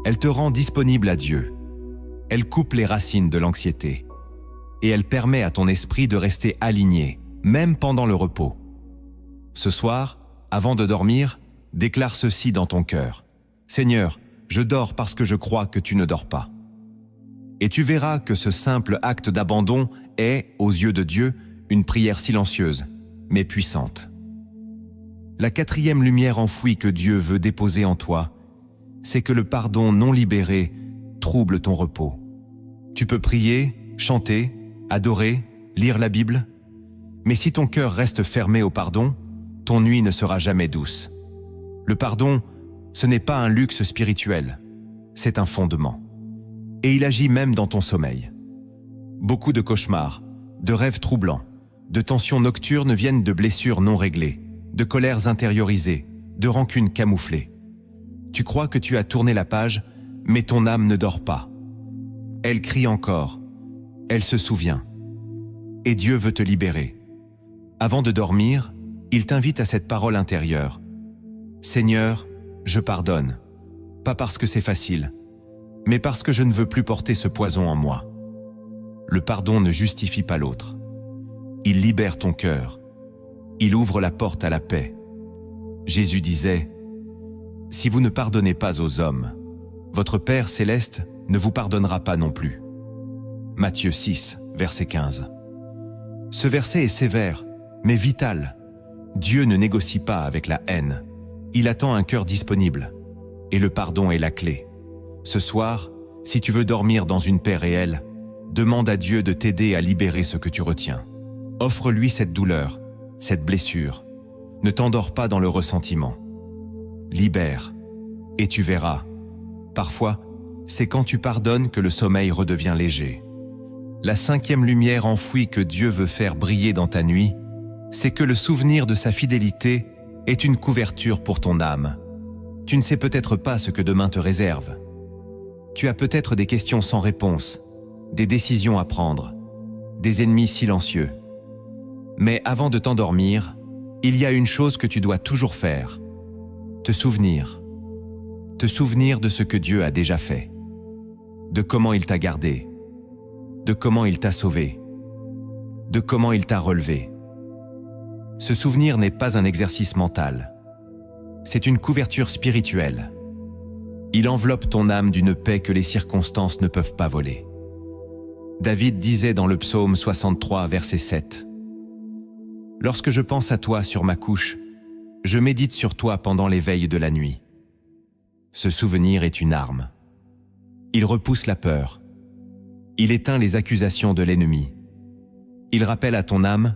[SPEAKER 1] Elle te rend disponible à Dieu. Elle coupe les racines de l'anxiété. Et elle permet à ton esprit de rester aligné, même pendant le repos. Ce soir, avant de dormir, déclare ceci dans ton cœur. « Seigneur, je dors parce que je crois que tu ne dors pas. » Et tu verras que ce simple acte d'abandon est, aux yeux de Dieu, une prière silencieuse, mais puissante. La quatrième lumière enfouie que Dieu veut déposer en toi, c'est que le pardon non libéré trouble ton repos. Tu peux prier, chanter, adorer, lire la Bible, mais si ton cœur reste fermé au pardon, ton nuit ne sera jamais douce. Le pardon, ce n'est pas un luxe spirituel, c'est un fondement. Et il agit même dans ton sommeil. Beaucoup de cauchemars, de rêves troublants, de tensions nocturnes viennent de blessures non réglées, de colères intériorisées, de rancunes camouflées. Tu crois que tu as tourné la page, mais ton âme ne dort pas. Elle crie encore, elle se souvient. Et Dieu veut te libérer. Avant de dormir, il t'invite à cette parole intérieure. « Seigneur, je pardonne, pas parce que c'est facile, mais parce que je ne veux plus porter ce poison en moi. » Le pardon ne justifie pas l'autre. Il libère ton cœur. Il ouvre la porte à la paix. Jésus disait, « Si vous ne pardonnez pas aux hommes, votre Père céleste ne vous pardonnera pas non plus. » Matthieu 6, verset 15. Ce verset est sévère, mais vital. Dieu ne négocie pas avec la haine. Il attend un cœur disponible. Et le pardon est la clé. Ce soir, si tu veux dormir dans une paix réelle, demande à Dieu de t'aider à libérer ce que tu retiens. Offre-lui cette douleur, cette blessure. Ne t'endors pas dans le ressentiment. Libère, et tu verras. Parfois, c'est quand tu pardonnes que le sommeil redevient léger. La cinquième lumière enfouie que Dieu veut faire briller dans ta nuit, c'est que le souvenir de sa fidélité est une couverture pour ton âme. Tu ne sais peut-être pas ce que demain te réserve. Tu as peut-être des questions sans réponse, des décisions à prendre, des ennemis silencieux. Mais avant de t'endormir, il y a une chose que tu dois toujours faire. Te souvenir. Te souvenir de ce que Dieu a déjà fait. De comment il t'a gardé. De comment il t'a sauvé. De comment il t'a relevé. Ce souvenir n'est pas un exercice mental. C'est une couverture spirituelle. Il enveloppe ton âme d'une paix que les circonstances ne peuvent pas voler. David disait dans le psaume 63, verset 7, « Lorsque je pense à toi sur ma couche, je médite sur toi pendant les veilles de la nuit. » Ce souvenir est une arme. Il repousse la peur. Il éteint les accusations de l'ennemi. Il rappelle à ton âme,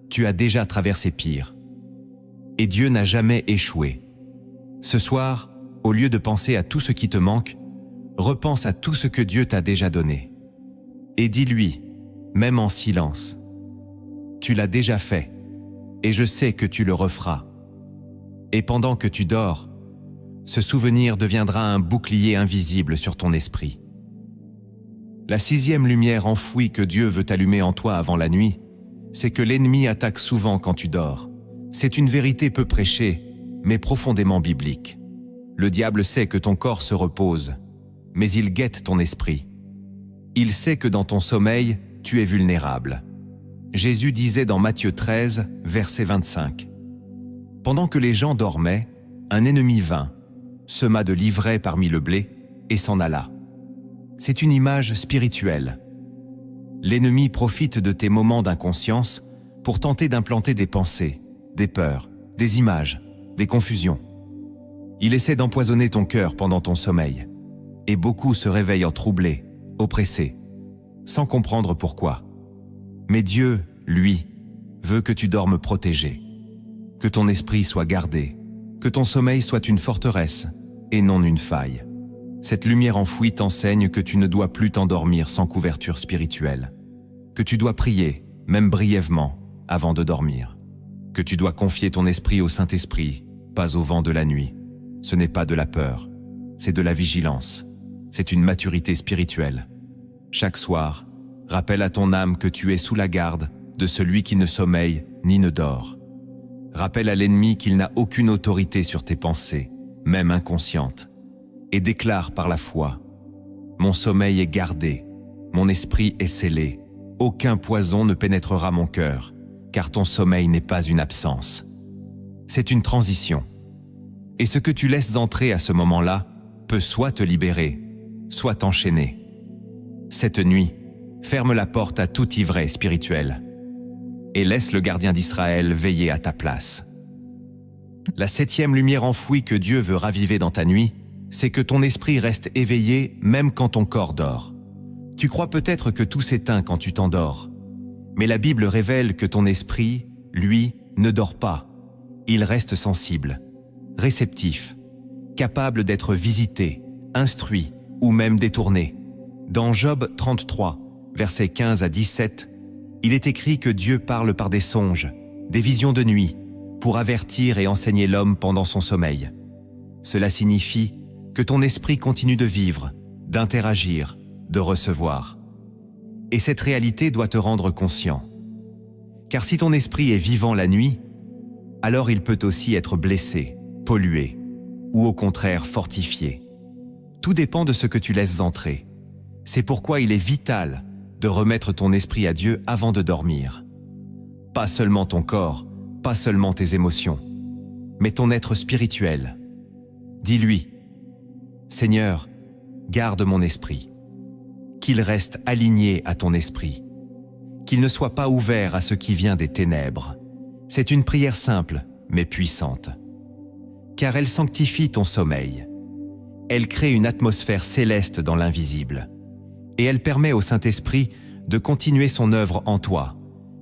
[SPEAKER 1] tu as déjà traversé pire. Et Dieu n'a jamais échoué. Ce soir, au lieu de penser à tout ce qui te manque, repense à tout ce que Dieu t'a déjà donné. Et dis-lui, même en silence, tu l'as déjà fait, et je sais que tu le referas. Et pendant que tu dors, Ce souvenir deviendra un bouclier invisible sur ton esprit. La 6e lumière enfouie que Dieu veut allumer en toi avant la nuit, c'est que l'ennemi attaque souvent quand tu dors. C'est une vérité peu prêchée, mais profondément biblique. Le diable sait que ton corps se repose, mais il guette ton esprit. Il sait que dans ton sommeil, tu es vulnérable. Jésus disait dans Matthieu 13, verset 25, « Pendant que les gens dormaient, un ennemi vint, sema de l'ivraie parmi le blé et s'en alla. » C'est une image spirituelle. L'ennemi profite de tes moments d'inconscience pour tenter d'implanter des pensées, des peurs, des images, des confusions. Il essaie d'empoisonner ton cœur pendant ton sommeil, et beaucoup se réveillent troublés, oppressés, sans comprendre pourquoi. Mais Dieu, lui, veut que tu dormes protégé, que ton esprit soit gardé, que ton sommeil soit une forteresse et non une faille. Cette lumière enfouie t'enseigne que tu ne dois plus t'endormir sans couverture spirituelle, que tu dois prier, même brièvement, avant de dormir, que tu dois confier ton esprit au Saint-Esprit, pas au vent de la nuit. Ce n'est pas de la peur, c'est de la vigilance, c'est une maturité spirituelle. Chaque soir, rappelle à ton âme que tu es sous la garde de celui qui ne sommeille ni ne dort. Rappelle à l'ennemi qu'il n'a aucune autorité sur tes pensées, même inconscientes, et déclare par la foi, « Mon sommeil est gardé, mon esprit est scellé, aucun poison ne pénétrera mon cœur, car ton sommeil n'est pas une absence. » C'est une transition. Et ce que tu laisses entrer à ce moment-là peut soit te libérer, soit t'enchaîner. Cette nuit, ferme la porte à toute ivraie spirituelle et laisse le gardien d'Israël veiller à ta place. La 7e lumière enfouie que Dieu veut raviver dans ta nuit, c'est que ton esprit reste éveillé même quand ton corps dort. Tu crois peut-être que tout s'éteint quand tu t'endors, mais la Bible révèle que ton esprit, lui, ne dort pas. Il reste sensible, réceptif, capable d'être visité, instruit ou même détourné. Dans Job 33, versets 15 à 17, il est écrit que Dieu parle par des songes, des visions de nuit, pour avertir et enseigner l'homme pendant son sommeil. Cela signifie que ton esprit continue de vivre, d'interagir, de recevoir. Et cette réalité doit te rendre conscient. Car si ton esprit est vivant la nuit, alors il peut aussi être blessé, pollué, ou au contraire fortifié. Tout dépend de ce que tu laisses entrer. C'est pourquoi il est vital de remettre ton esprit à Dieu avant de dormir. Pas seulement ton corps, pas seulement tes émotions, mais ton être spirituel. Dis-lui, « Seigneur, garde mon esprit, qu'il reste aligné à ton esprit, qu'il ne soit pas ouvert à ce qui vient des ténèbres. » C'est une prière simple, mais puissante, car elle sanctifie ton sommeil. Elle crée une atmosphère céleste dans l'invisible, et elle permet au Saint-Esprit de continuer son œuvre en toi,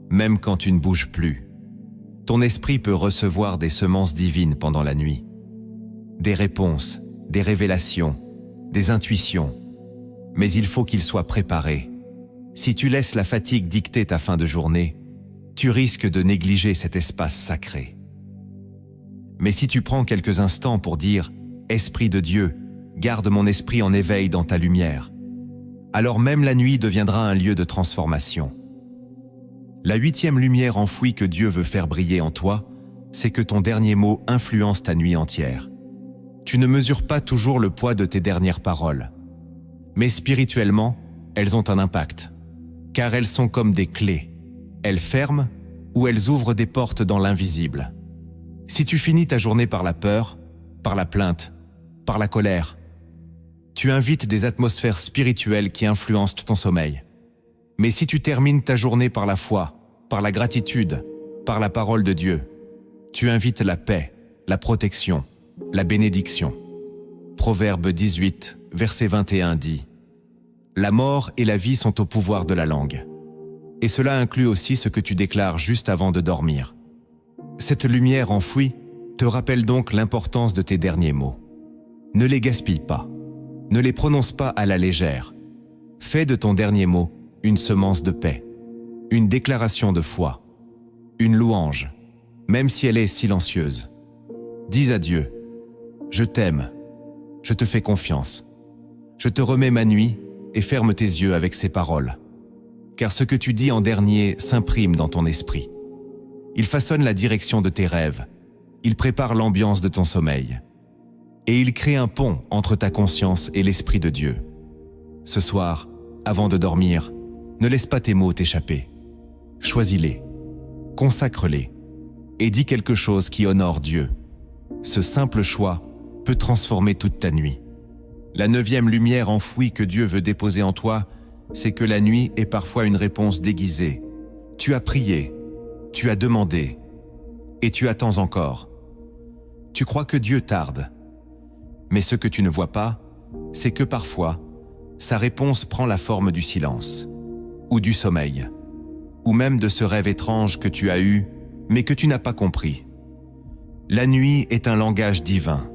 [SPEAKER 1] même quand tu ne bouges plus. Ton esprit peut recevoir des semences divines pendant la nuit, des réponses, des révélations, des intuitions, mais il faut qu'il soit préparé. Si tu laisses la fatigue dicter ta fin de journée, tu risques de négliger cet espace sacré. Mais si tu prends quelques instants pour dire « Esprit de Dieu, garde mon esprit en éveil dans ta lumière », alors même la nuit deviendra un lieu de transformation. La 8e lumière enfouie que Dieu veut faire briller en toi, c'est que ton dernier mot influence ta nuit entière. Tu ne mesures pas toujours le poids de tes dernières paroles, mais spirituellement, elles ont un impact, car elles sont comme des clés. Elles ferment ou elles ouvrent des portes dans l'invisible. Si tu finis ta journée par la peur, par la plainte, par la colère, tu invites des atmosphères spirituelles qui influencent ton sommeil. Mais si tu termines ta journée par la foi, par la gratitude, par la parole de Dieu, tu invites la paix, la protection, la bénédiction. Proverbe 18, verset 21 dit « La mort et la vie sont au pouvoir de la langue. » Et cela inclut aussi ce que tu déclares juste avant de dormir. Cette lumière enfouie te rappelle donc l'importance de tes derniers mots. Ne les gaspille pas. Ne les prononce pas à la légère. Fais de ton dernier mot une semence de paix, une déclaration de foi, une louange, même si elle est silencieuse. Dis à Dieu, « Je t'aime, je te fais confiance. Je te remets ma nuit et ferme tes yeux avec ces paroles. Car ce que tu dis en dernier s'imprime dans ton esprit. Il façonne la direction de tes rêves. Il prépare l'ambiance de ton sommeil. Et il crée un pont entre ta conscience et l'Esprit de Dieu. Ce soir, avant de dormir, ne laisse pas tes mots t'échapper. Choisis-les, consacre-les et dis quelque chose qui honore Dieu. Ce simple choix peut transformer toute ta nuit. La 9e lumière enfouie que Dieu veut déposer en toi, c'est que la nuit est parfois une réponse déguisée. Tu as prié, tu as demandé, et tu attends encore. Tu crois que Dieu tarde. Mais ce que tu ne vois pas, c'est que parfois, sa réponse prend la forme du silence, ou du sommeil, ou même de ce rêve étrange que tu as eu, mais que tu n'as pas compris. La nuit est un langage divin.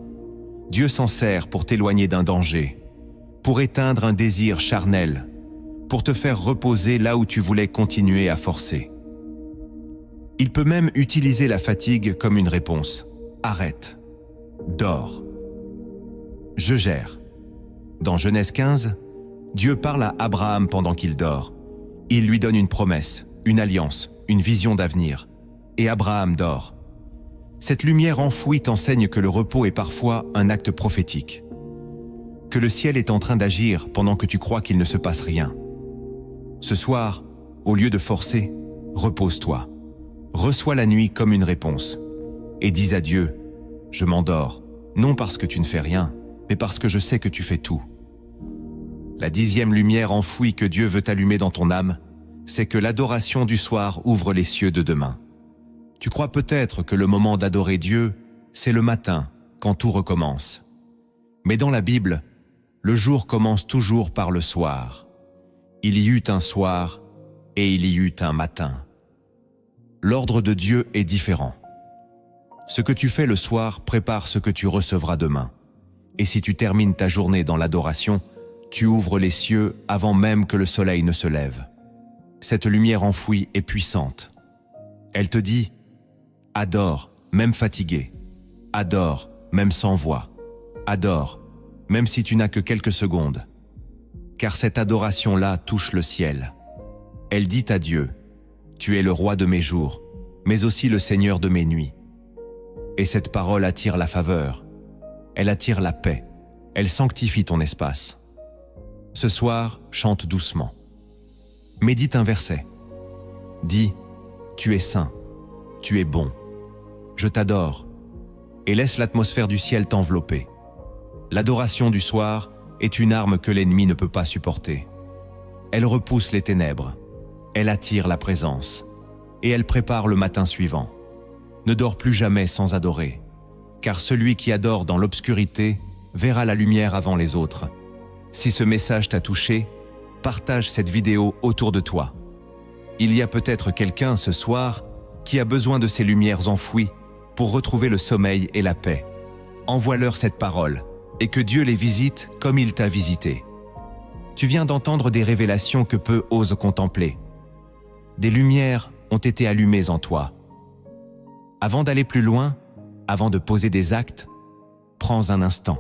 [SPEAKER 1] Dieu s'en sert pour t'éloigner d'un danger, pour éteindre un désir charnel, pour te faire reposer là où tu voulais continuer à forcer. Il peut même utiliser la fatigue comme une réponse. Arrête. Dors. Je gère. Dans Genèse 15, Dieu parle à Abraham pendant qu'il dort. Il lui donne une promesse, une alliance, une vision d'avenir. Et Abraham dort. Cette lumière enfouie t'enseigne que le repos est parfois un acte prophétique. Que le ciel est en train d'agir pendant que tu crois qu'il ne se passe rien. Ce soir, au lieu de forcer, repose-toi. Reçois la nuit comme une réponse. Et dis à Dieu, je m'endors, non parce que tu ne fais rien, mais parce que je sais que tu fais tout. La 10e lumière enfouie que Dieu veut allumer dans ton âme, c'est que l'adoration du soir ouvre les cieux de demain. Tu crois peut-être que le moment d'adorer Dieu, c'est le matin, quand tout recommence. Mais dans la Bible, le jour commence toujours par le soir. Il y eut un soir et il y eut un matin. L'ordre de Dieu est différent. Ce que tu fais le soir prépare ce que tu recevras demain. Et si tu termines ta journée dans l'adoration, tu ouvres les cieux avant même que le soleil ne se lève. Cette lumière enfouie est puissante. Elle te dit « Adore, même fatigué. Adore, même sans voix. Adore, même si tu n'as que quelques secondes. » Car cette adoration-là touche le ciel. Elle dit à Dieu « Tu es le roi de mes jours, mais aussi le Seigneur de mes nuits. » Et cette parole attire la faveur. Elle attire la paix. Elle sanctifie ton espace. Ce soir, chante doucement. Médite un verset. Dis « Tu es saint, tu es bon, je t'adore » et laisse l'atmosphère du ciel t'envelopper. L'adoration du soir est une arme que l'ennemi ne peut pas supporter. Elle repousse les ténèbres, elle attire la présence et elle prépare le matin suivant. Ne dors plus jamais sans adorer, car celui qui adore dans l'obscurité verra la lumière avant les autres. Si ce message t'a touché, partage cette vidéo autour de toi. Il y a peut-être quelqu'un ce soir qui a besoin de ces lumières enfouies pour retrouver le sommeil et la paix. Envoie-leur cette parole et que Dieu les visite comme il t'a visité. Tu viens d'entendre des révélations que peu osent contempler. Des lumières ont été allumées en toi. Avant d'aller plus loin, avant de poser des actes, prends un instant.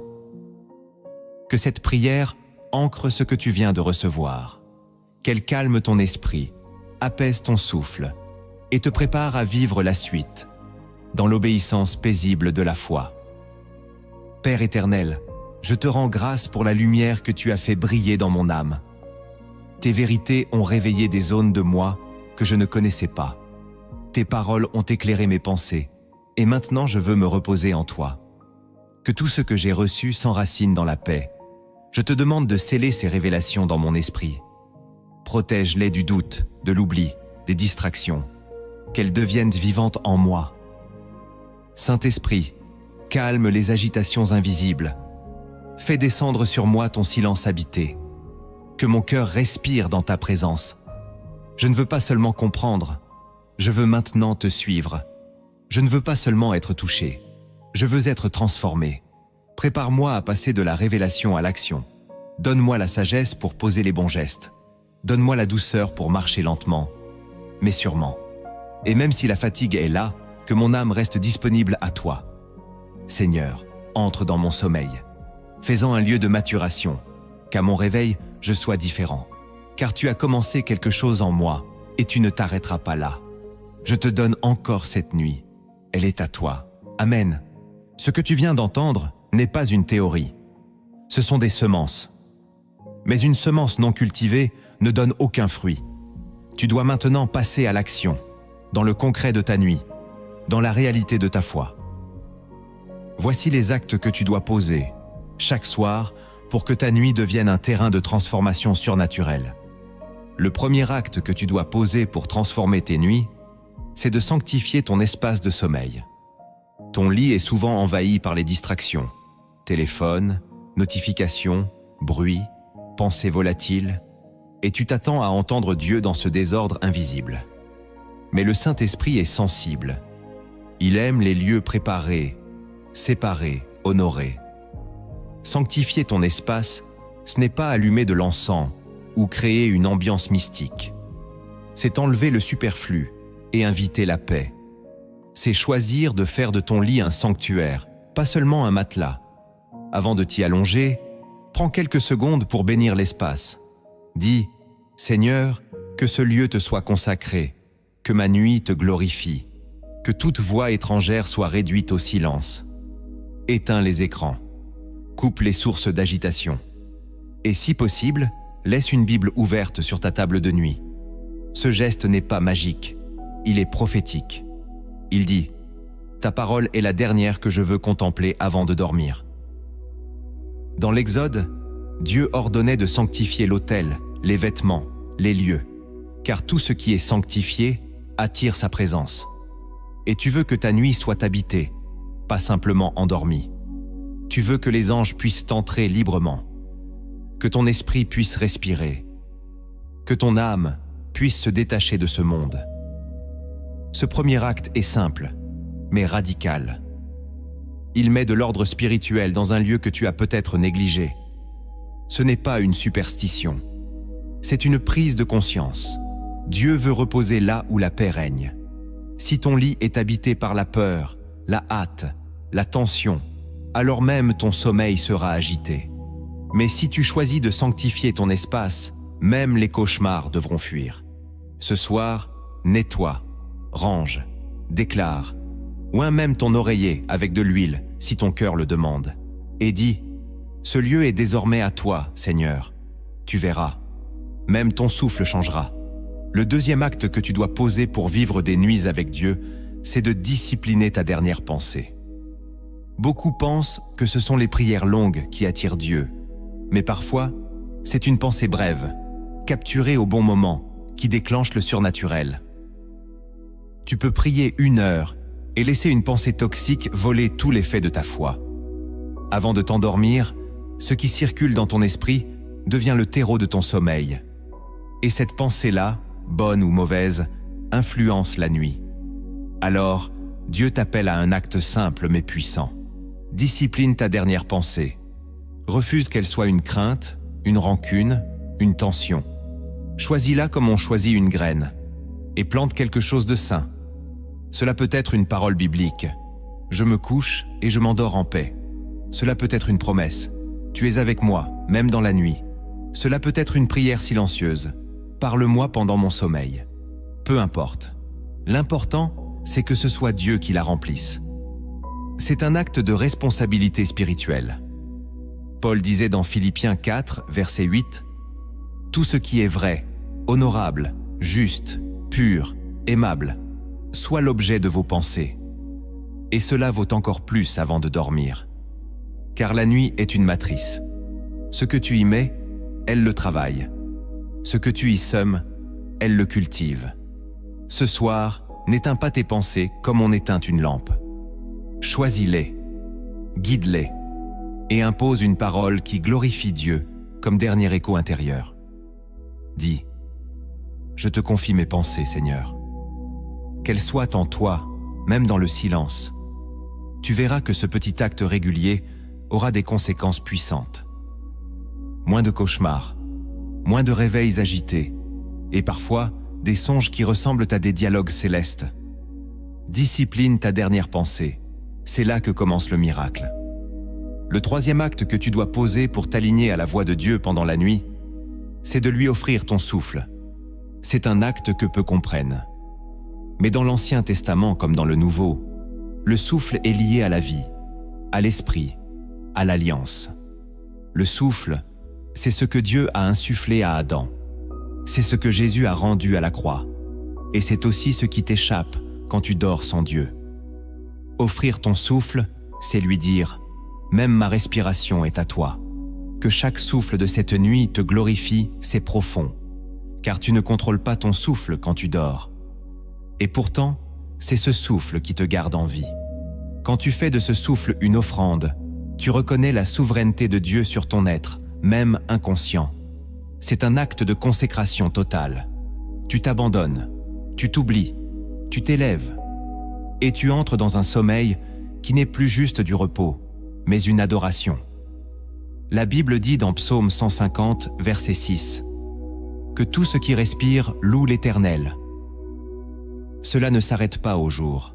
[SPEAKER 1] Que cette prière ancre ce que tu viens de recevoir, qu'elle calme ton esprit, apaise ton souffle et te prépare à vivre la suite, dans l'obéissance paisible de la foi. Père éternel, je te rends grâce pour la lumière que tu as fait briller dans mon âme. Tes vérités ont réveillé des zones de moi que je ne connaissais pas. Tes paroles ont éclairé mes pensées, et maintenant je veux me reposer en toi. Que tout ce que j'ai reçu s'enracine dans la paix. Je te demande de sceller ces révélations dans mon esprit. Protège-les du doute, de l'oubli, des distractions, qu'elles deviennent vivantes en moi. Saint-Esprit, calme les agitations invisibles. Fais descendre sur moi ton silence habité. Que mon cœur respire dans ta présence. Je ne veux pas seulement comprendre, je veux maintenant te suivre. Je ne veux pas seulement être touché, je veux être transformé. Prépare-moi à passer de la révélation à l'action. Donne-moi la sagesse pour poser les bons gestes. Donne-moi la douceur pour marcher lentement, mais sûrement. Et même si la fatigue est là, que mon âme reste disponible à toi. Seigneur, entre dans mon sommeil, faisant un lieu de maturation, qu'à mon réveil, je sois différent. Car tu as commencé quelque chose en moi, et tu ne t'arrêteras pas là. Je te donne encore cette nuit. Elle est à toi. Amen. Ce que tu viens d'entendre n'est pas une théorie. Ce sont des semences. Mais une semence non cultivée ne donne aucun fruit. Tu dois maintenant passer à l'action, dans le concret de ta nuit, dans la réalité de ta foi. Voici les actes que tu dois poser, chaque soir, pour que ta nuit devienne un terrain de transformation surnaturelle. Le premier acte que tu dois poser pour transformer tes nuits, c'est de sanctifier ton espace de sommeil. Ton lit est souvent envahi par les distractions, téléphone, notifications, bruit, pensées volatiles, et tu t'attends à entendre Dieu dans ce désordre invisible. Mais le Saint-Esprit est sensible. Il aime les lieux préparés, séparés, honorés. Sanctifier ton espace, ce n'est pas allumer de l'encens ou créer une ambiance mystique. C'est enlever le superflu et inviter la paix. C'est choisir de faire de ton lit un sanctuaire, pas seulement un matelas. Avant de t'y allonger, prends quelques secondes pour bénir l'espace. Dis, « Seigneur, que ce lieu te soit consacré, que ma nuit te glorifie, que toute voix étrangère soit réduite au silence. Éteins les écrans, coupe les sources d'agitation. Et si possible, laisse une Bible ouverte sur ta table de nuit. Ce geste n'est pas magique, il est prophétique. Il dit, « Ta parole est la dernière que je veux contempler avant de dormir. » Dans l'Exode, Dieu ordonnait de sanctifier l'autel, les vêtements, les lieux, car tout ce qui est sanctifié attire sa présence. Et tu veux que ta nuit soit habitée, pas simplement endormie. Tu veux que les anges puissent entrer librement, que ton esprit puisse respirer, que ton âme puisse se détacher de ce monde. Ce premier acte est simple, mais radical. Il met de l'ordre spirituel dans un lieu que tu as peut-être négligé. Ce n'est pas une superstition, c'est une prise de conscience. Dieu veut reposer là où la paix règne. Si ton lit est habité par la peur, la hâte, la tension, alors même ton sommeil sera agité. Mais si tu choisis de sanctifier ton espace, même les cauchemars devront fuir. Ce soir, nettoie, range, déclare, oins même ton oreiller avec de l'huile si ton cœur le demande. Et dis, « Ce lieu est désormais à toi, Seigneur. » Tu verras, même ton souffle changera. Le deuxième acte que tu dois poser pour vivre des nuits avec Dieu, c'est de discipliner ta dernière pensée. Beaucoup pensent que ce sont les prières longues qui attirent Dieu, mais parfois, c'est une pensée brève, capturée au bon moment, qui déclenche le surnaturel. Tu peux prier 1 heure et laisser une pensée toxique voler tout l'effet de ta foi. Avant de t'endormir, ce qui circule dans ton esprit devient le terreau de ton sommeil. Et cette pensée-là, bonne ou mauvaise, influence la nuit. Alors, Dieu t'appelle à un acte simple mais puissant. Discipline ta dernière pensée. Refuse qu'elle soit une crainte, une rancune, une tension. Choisis-la comme on choisit une graine et plante quelque chose de sain. Cela peut être une parole biblique. Je me couche et je m'endors en paix. Cela peut être une promesse. Tu es avec moi, même dans la nuit. Cela peut être une prière silencieuse. Parle-moi pendant mon sommeil. Peu importe. L'important, c'est que ce soit Dieu qui la remplisse. C'est un acte de responsabilité spirituelle. Paul disait dans Philippiens 4, verset 8, « Tout ce qui est vrai, honorable, juste, pur, aimable, soit l'objet de vos pensées. Et cela vaut encore plus avant de dormir. Car la nuit est une matrice. Ce que tu y mets, elle le travaille. Ce que tu y sèmes, elle le cultive. Ce soir, n'éteins pas tes pensées comme on éteint une lampe. Choisis-les, guide-les, et impose une parole qui glorifie Dieu comme dernier écho intérieur. Dis, « Je te confie mes pensées, Seigneur. Qu'elles soient en toi, même dans le silence. Tu verras que ce petit acte régulier aura des conséquences puissantes. Moins de cauchemars, moins de réveils agités, et parfois des songes qui ressemblent à des dialogues célestes. Discipline ta dernière pensée, c'est là que commence le miracle. Le troisième acte que tu dois poser pour t'aligner à la voix de Dieu pendant la nuit, c'est de lui offrir ton souffle. C'est un acte que peu comprennent. Mais dans l'Ancien Testament comme dans le Nouveau, le souffle est lié à la vie, à l'esprit, à l'alliance. Le souffle, c'est ce que Dieu a insufflé à Adam. C'est ce que Jésus a rendu à la croix. Et c'est aussi ce qui t'échappe quand tu dors sans Dieu. Offrir ton souffle, c'est lui dire « Même ma respiration est à toi ». Que chaque souffle de cette nuit te glorifie, c'est profond, car tu ne contrôles pas ton souffle quand tu dors. Et pourtant, c'est ce souffle qui te garde en vie. Quand tu fais de ce souffle une offrande, tu reconnais la souveraineté de Dieu sur ton être, même inconscient. C'est un acte de consécration totale. Tu t'abandonnes, tu t'oublies, tu t'élèves, et tu entres dans un sommeil qui n'est plus juste du repos, mais une adoration. La Bible dit dans Psaume 150, verset 6, « Que tout ce qui respire loue l'Éternel. » Cela ne s'arrête pas au jour.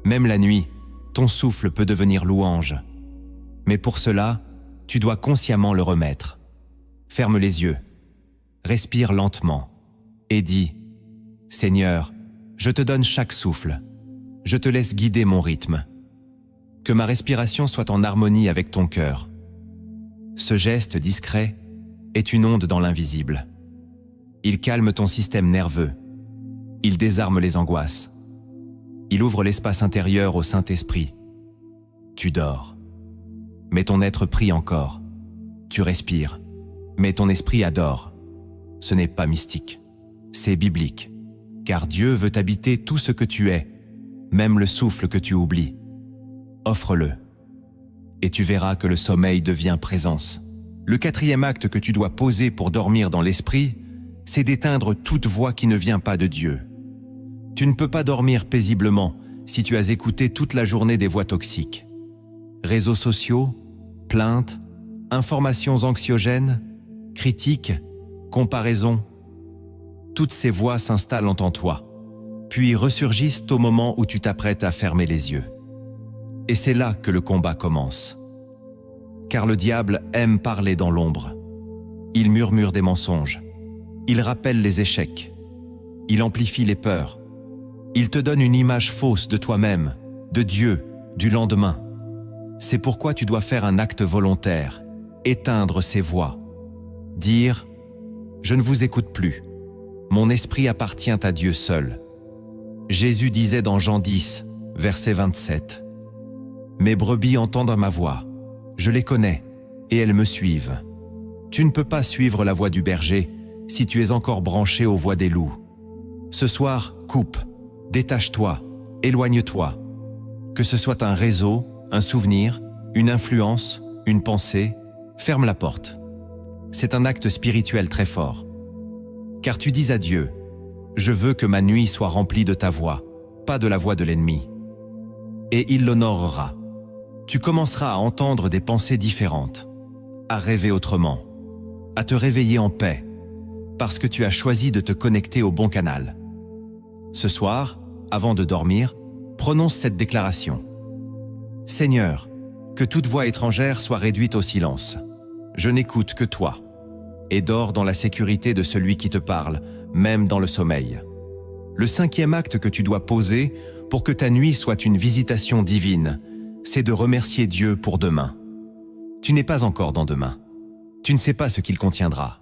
[SPEAKER 1] Même la nuit, ton souffle peut devenir louange. Mais pour cela, tu dois consciemment le remettre. Ferme les yeux, respire lentement et dis « Seigneur, je te donne chaque souffle. Je te laisse guider mon rythme. Que ma respiration soit en harmonie avec ton cœur. » Ce geste discret est une onde dans l'invisible. Il calme ton système nerveux. Il désarme les angoisses. Il ouvre l'espace intérieur au Saint-Esprit. Tu dors. Mais ton être prie encore. Tu respires. Mais ton esprit adore. Ce n'est pas mystique. C'est biblique. Car Dieu veut habiter tout ce que tu es, même le souffle que tu oublies. Offre-le. Et tu verras que le sommeil devient présence. Le quatrième acte que tu dois poser pour dormir dans l'esprit, c'est d'éteindre toute voix qui ne vient pas de Dieu. Tu ne peux pas dormir paisiblement si tu as écouté toute la journée des voix toxiques. Réseaux sociaux, plaintes, informations anxiogènes, critiques, comparaisons. Toutes ces voix s'installent en toi, puis ressurgissent au moment où tu t'apprêtes à fermer les yeux. Et c'est là que le combat commence. Car le diable aime parler dans l'ombre. Il murmure des mensonges. Il rappelle les échecs. Il amplifie les peurs. Il te donne une image fausse de toi-même, de Dieu, du lendemain. C'est pourquoi tu dois faire un acte volontaire, éteindre ces voix. Dire « Je ne vous écoute plus. Mon esprit appartient à Dieu seul. » Jésus disait dans Jean 10, verset 27, « Mes brebis entendent ma voix. Je les connais, et elles me suivent. Tu ne peux pas suivre la voix du berger si tu es encore branché aux voix des loups. Ce soir, coupe, détache-toi, éloigne-toi. Que ce soit un réseau, un souvenir, une influence, une pensée, ferme la porte. C'est un acte spirituel très fort. Car tu dis à Dieu, « Je veux que ma nuit soit remplie de ta voix, pas de la voix de l'ennemi. » Et il l'honorera. Tu commenceras à entendre des pensées différentes, à rêver autrement, à te réveiller en paix, parce que tu as choisi de te connecter au bon canal. Ce soir, avant de dormir, prononce cette déclaration. « Seigneur, que toute voix étrangère soit réduite au silence. Je n'écoute que toi. » Et dors dans la sécurité de celui qui te parle, même dans le sommeil. Le cinquième acte que tu dois poser pour que ta nuit soit une visitation divine, c'est de remercier Dieu pour demain. Tu n'es pas encore dans demain. Tu ne sais pas ce qu'il contiendra.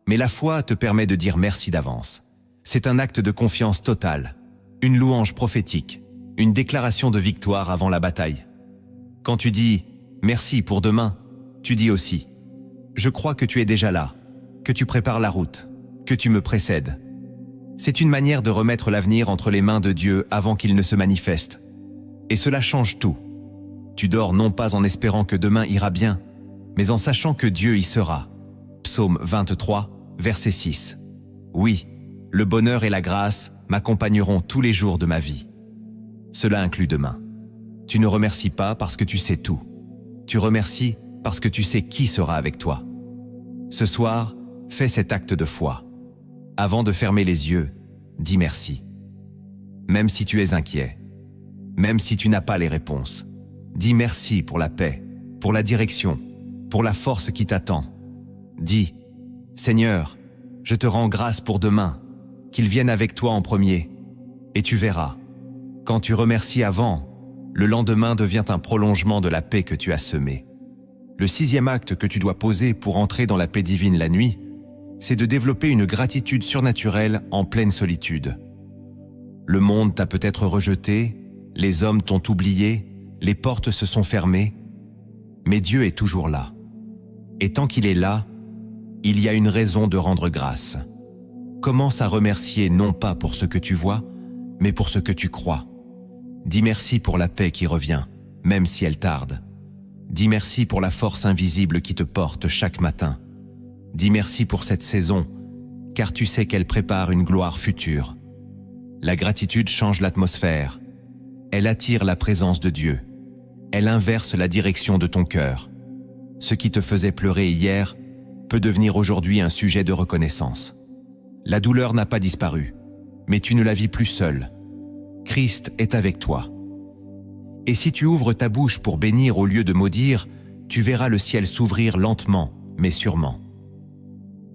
[SPEAKER 1] Mais la foi te permet de dire merci d'avance. C'est un acte de confiance totale, une louange prophétique, une déclaration de victoire avant la bataille. Quand tu dis « merci pour demain », tu dis aussi « je crois que tu es déjà là, que tu prépares la route, que tu me précèdes ». C'est une manière de remettre l'avenir entre les mains de Dieu avant qu'il ne se manifeste. Et cela change tout. Tu dors non pas en espérant que demain ira bien, mais en sachant que Dieu y sera. Psaume 23, verset 6. Oui, le bonheur et la grâce m'accompagneront tous les jours de ma vie. Cela inclut demain. Tu ne remercies pas parce que tu sais tout. Tu remercies parce que tu sais qui sera avec toi. Ce soir, fais cet acte de foi. Avant de fermer les yeux, dis merci. Même si tu es inquiet, même si tu n'as pas les réponses, dis merci pour la paix, pour la direction, pour la force qui t'attend. Dis, Seigneur, je te rends grâce pour demain, qu'il vienne avec toi en premier, et tu verras. Quand tu remercies avant, le lendemain devient un prolongement de la paix que tu as semée. Le 6e acte que tu dois poser pour entrer dans la paix divine la nuit, c'est de développer une gratitude surnaturelle en pleine solitude. Le monde t'a peut-être rejeté, les hommes t'ont oublié, les portes se sont fermées, mais Dieu est toujours là. Et tant qu'il est là, il y a une raison de rendre grâce. Commence à remercier non pas pour ce que tu vois, mais pour ce que tu crois. Dis merci pour la paix qui revient, même si elle tarde. Dis merci pour la force invisible qui te porte chaque matin. Dis merci pour cette saison, car tu sais qu'elle prépare une gloire future. La gratitude change l'atmosphère. Elle attire la présence de Dieu. Elle inverse la direction de ton cœur. Ce qui te faisait pleurer hier peut devenir aujourd'hui un sujet de reconnaissance. La douleur n'a pas disparu, mais tu ne la vis plus seule. Christ est avec toi. Et si tu ouvres ta bouche pour bénir au lieu de maudire, tu verras le ciel s'ouvrir lentement, mais sûrement.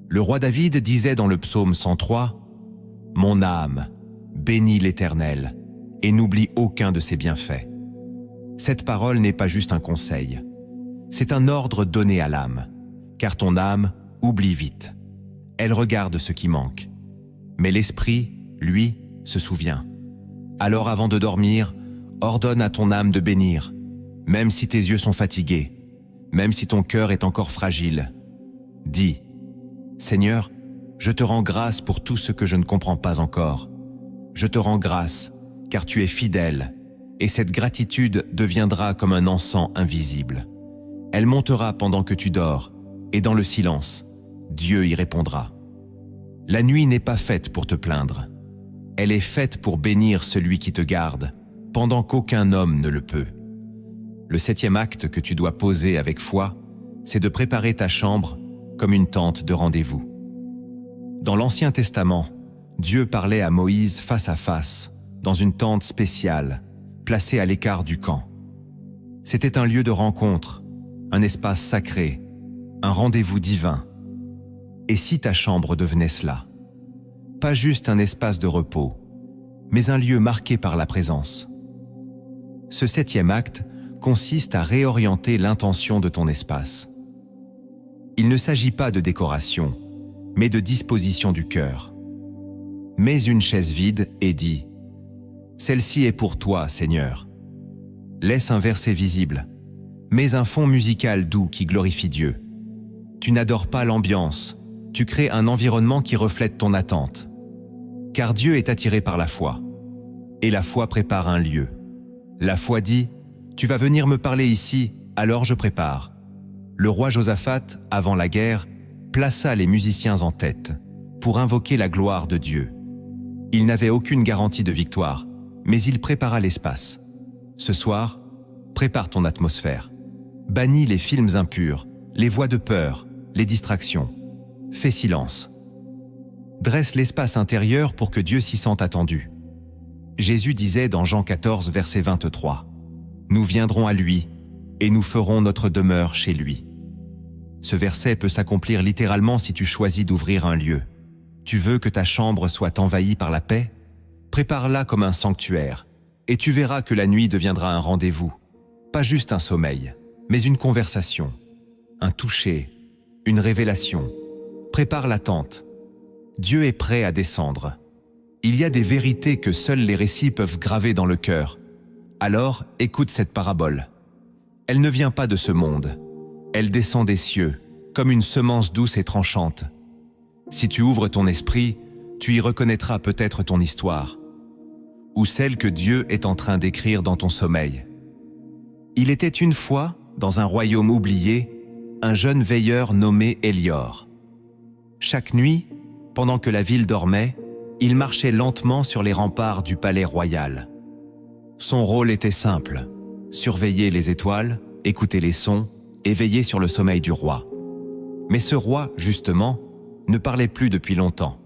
[SPEAKER 1] Le roi David disait dans le psaume 103, « Mon âme, bénis l'Éternel, et n'oublie aucun de ses bienfaits. » Cette parole n'est pas juste un conseil. C'est un ordre donné à l'âme, car ton âme oublie vite. Elle regarde ce qui manque. Mais l'esprit, lui, se souvient. Alors avant de dormir, ordonne à ton âme de bénir, même si tes yeux sont fatigués, même si ton cœur est encore fragile. Dis, Seigneur, je te rends grâce pour tout ce que je ne comprends pas encore. Je te rends grâce, car tu es fidèle, et cette gratitude deviendra comme un encens invisible. Elle montera pendant que tu dors, et dans le silence, Dieu y répondra. La nuit n'est pas faite pour te plaindre. Elle est faite pour bénir celui qui te garde, pendant qu'aucun homme ne le peut. Le 7e acte que tu dois poser avec foi, c'est de préparer ta chambre comme une tente de rendez-vous. Dans l'Ancien Testament, Dieu parlait à Moïse face à face, dans une tente spéciale, placée à l'écart du camp. C'était un lieu de rencontre, un espace sacré, un rendez-vous divin. Et si ta chambre devenait cela? Pas juste un espace de repos, mais un lieu marqué par la présence. Ce 7e acte consiste à réorienter l'intention de ton espace. Il ne s'agit pas de décoration, mais de disposition du cœur. Mets une chaise vide et dis « Celle-ci est pour toi, Seigneur ». Laisse un verset visible. Mets un fond musical doux qui glorifie Dieu. Tu n'adores pas l'ambiance, tu crées un environnement qui reflète ton attente. Car Dieu est attiré par la foi. Et la foi prépare un lieu. La foi dit « Tu vas venir me parler ici, alors je prépare ». Le roi Josaphat, avant la guerre, plaça les musiciens en tête pour invoquer la gloire de Dieu. Il n'avait aucune garantie de victoire, mais il prépara l'espace. Ce soir, prépare ton atmosphère. Bannis les films impurs, les voix de peur, les distractions. Fais silence. Dresse l'espace intérieur pour que Dieu s'y sente attendu. Jésus disait dans Jean 14, verset 23, « Nous viendrons à lui, et nous ferons notre demeure chez lui. » Ce verset peut s'accomplir littéralement si tu choisis d'ouvrir un lieu. Tu veux que ta chambre soit envahie par la paix? Prépare-la comme un sanctuaire, et tu verras que la nuit deviendra un rendez-vous. Pas juste un sommeil, mais une conversation, un toucher, une révélation. Prépare l'attente. Dieu est prêt à descendre. Il y a des vérités que seuls les récits peuvent graver dans le cœur. Alors, écoute cette parabole. Elle ne vient pas de ce monde. Elle descend des cieux, comme une semence douce et tranchante. Si tu ouvres ton esprit, tu y reconnaîtras peut-être ton histoire, ou celle que Dieu est en train d'écrire dans ton sommeil. Il était une fois, dans un royaume oublié, un jeune veilleur nommé Élior. Chaque nuit, pendant que la ville dormait, il marchait lentement sur les remparts du palais royal. Son rôle était simple, surveiller les étoiles, écouter les sons et veiller sur le sommeil du roi. Mais ce roi, justement, ne parlait plus depuis longtemps.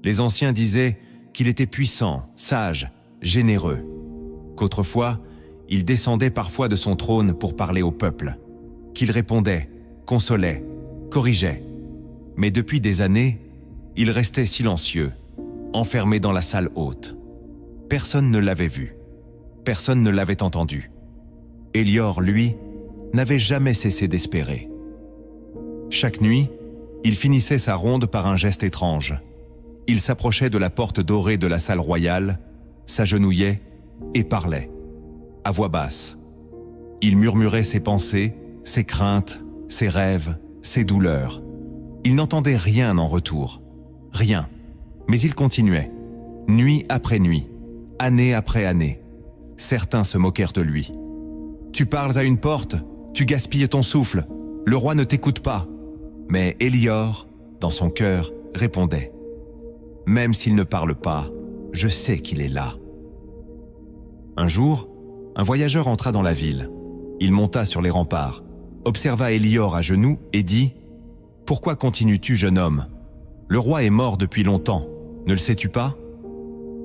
[SPEAKER 1] Les anciens disaient qu'il était puissant, sage, généreux, qu'autrefois, Il descendait parfois de son trône pour parler au peuple, qu'il répondait, consolait, corrigeait. Mais depuis des années, il restait silencieux, enfermé dans la salle haute. Personne ne l'avait vu, personne ne l'avait entendu. Hélior, lui, n'avait jamais cessé d'espérer. Chaque nuit, il finissait sa ronde par un geste étrange. Il s'approchait de la porte dorée de la salle royale, s'agenouillait et parlait, à voix basse. Il murmurait ses pensées, ses craintes, ses rêves, ses douleurs. Il n'entendait rien en retour, rien. Mais il continuait, nuit après nuit, année après année. Certains se moquèrent de lui. « Tu parles à une porte, tu gaspilles ton souffle, le roi ne t'écoute pas. » Mais Hélior, dans son cœur, répondait « Même s'il ne parle pas, je sais qu'il est là. » Un jour, un voyageur entra dans la ville. Il monta sur les remparts, observa Hélior à genoux et dit « Pourquoi continues-tu, jeune homme? Le roi est mort depuis longtemps, ne le sais-tu pas ?»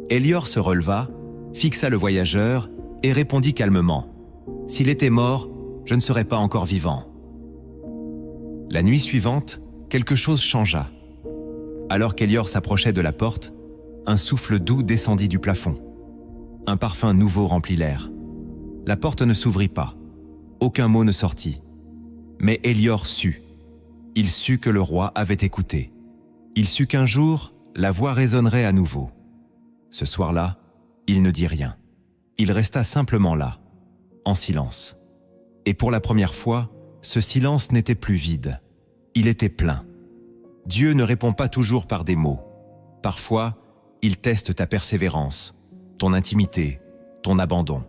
[SPEAKER 1] Hélior se releva, fixa le voyageur et répondit calmement « S'il était mort, je ne serais pas encore vivant. » La nuit suivante, quelque chose changea. Alors qu'Hélior s'approchait de la porte, un souffle doux descendit du plafond. Un parfum nouveau remplit l'air. La porte ne s'ouvrit pas. Aucun mot ne sortit. Mais Hélior sut. Il sut que le roi avait écouté. Il sut qu'un jour, la voix résonnerait à nouveau. Ce soir-là, il ne dit rien. Il resta simplement là, en silence. Et pour la première fois, ce silence n'était plus vide. Il était plein. Dieu ne répond pas toujours par des mots. Parfois, il teste ta persévérance, ton intimité, ton abandon.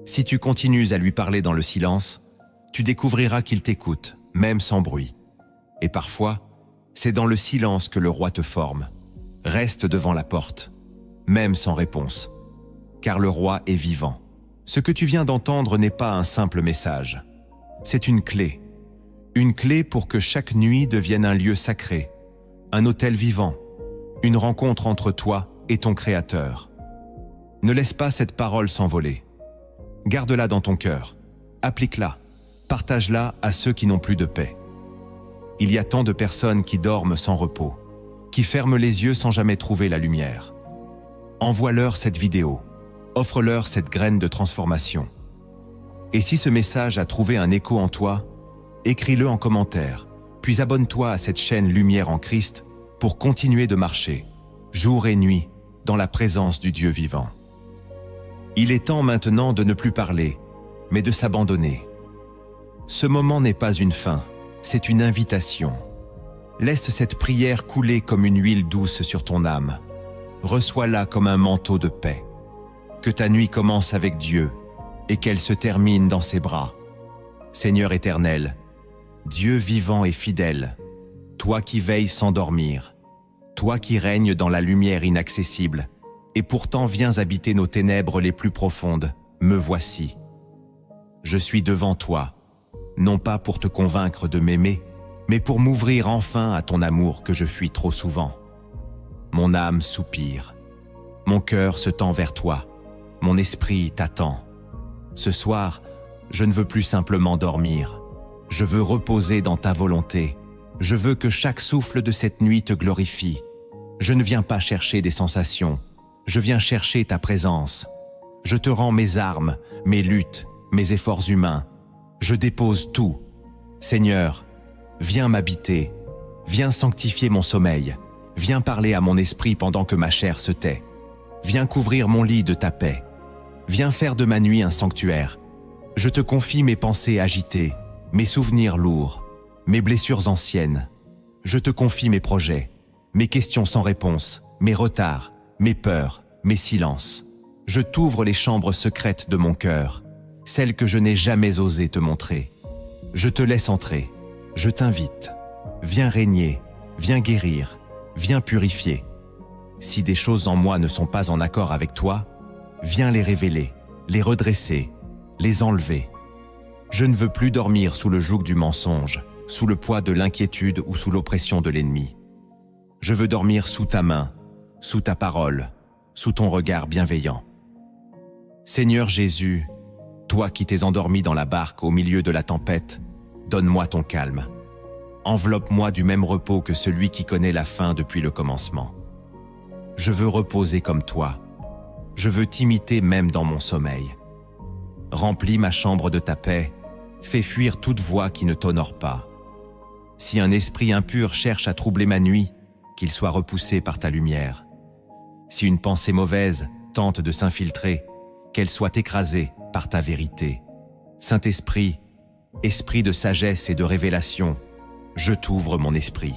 [SPEAKER 1] Si tu continues à lui parler dans le silence, tu découvriras qu'il t'écoute, même sans bruit. Et parfois, c'est dans le silence que le roi te forme. Reste devant la porte, même sans réponse. Car le roi est vivant. Ce que tu viens d'entendre n'est pas un simple message. C'est une clé. Une clé pour que chaque nuit devienne un lieu sacré, un autel vivant, une rencontre entre toi et ton Créateur. Ne laisse pas cette parole s'envoler. Garde-la dans ton cœur, applique-la, partage-la à ceux qui n'ont plus de paix. Il y a tant de personnes qui dorment sans repos, qui ferment les yeux sans jamais trouver la lumière. Envoie-leur cette vidéo, offre-leur cette graine de transformation. Et si ce message a trouvé un écho en toi, écris-le en commentaire, puis abonne-toi à cette chaîne Lumière en Christ pour continuer de marcher, jour et nuit, dans la présence du Dieu vivant. Il est temps maintenant de ne plus parler, mais de s'abandonner. Ce moment n'est pas une fin, c'est une invitation. Laisse cette prière couler comme une huile douce sur ton âme. Reçois-la comme un manteau de paix. Que ta nuit commence avec Dieu et qu'elle se termine dans ses bras. Seigneur éternel, Dieu vivant et fidèle, toi qui veilles sans dormir, toi qui règnes dans la lumière inaccessible, et pourtant viens habiter nos ténèbres les plus profondes, me voici. Je suis devant toi, non pas pour te convaincre de m'aimer, mais pour m'ouvrir enfin à ton amour que je fuis trop souvent. Mon âme soupire, mon cœur se tend vers toi, mon esprit t'attend. Ce soir, je ne veux plus simplement dormir, je veux reposer dans ta volonté, je veux que chaque souffle de cette nuit te glorifie. Je ne viens pas chercher des sensations, je viens chercher ta présence. Je te rends mes armes, mes luttes, mes efforts humains. Je dépose tout. Seigneur, viens m'habiter, viens sanctifier mon sommeil, viens parler à mon esprit pendant que ma chair se tait. Viens couvrir mon lit de ta paix. Viens faire de ma nuit un sanctuaire. Je te confie mes pensées agitées, mes souvenirs lourds, mes blessures anciennes. Je te confie mes projets, mes questions sans réponse, mes retards, mes peurs, mes silences. Je t'ouvre les chambres secrètes de mon cœur, celles que je n'ai jamais osé te montrer. Je te laisse entrer, je t'invite. Viens régner, viens guérir, viens purifier. Si des choses en moi ne sont pas en accord avec toi, viens les révéler, les redresser, les enlever. Je ne veux plus dormir sous le joug du mensonge, sous le poids de l'inquiétude ou sous l'oppression de l'ennemi. Je veux dormir sous ta main, sous ta parole, sous ton regard bienveillant. Seigneur Jésus, toi qui t'es endormi dans la barque au milieu de la tempête, donne-moi ton calme. Enveloppe-moi du même repos que celui qui connaît la fin depuis le commencement. Je veux reposer comme toi. Je veux t'imiter même dans mon sommeil. Remplis ma chambre de ta paix, fais fuir toute voix qui ne t'honore pas. Si un esprit impur cherche à troubler ma nuit, qu'il soit repoussé par ta lumière. Si une pensée mauvaise tente de s'infiltrer, qu'elle soit écrasée par ta vérité. Saint-Esprit, esprit de sagesse et de révélation, je t'ouvre mon esprit.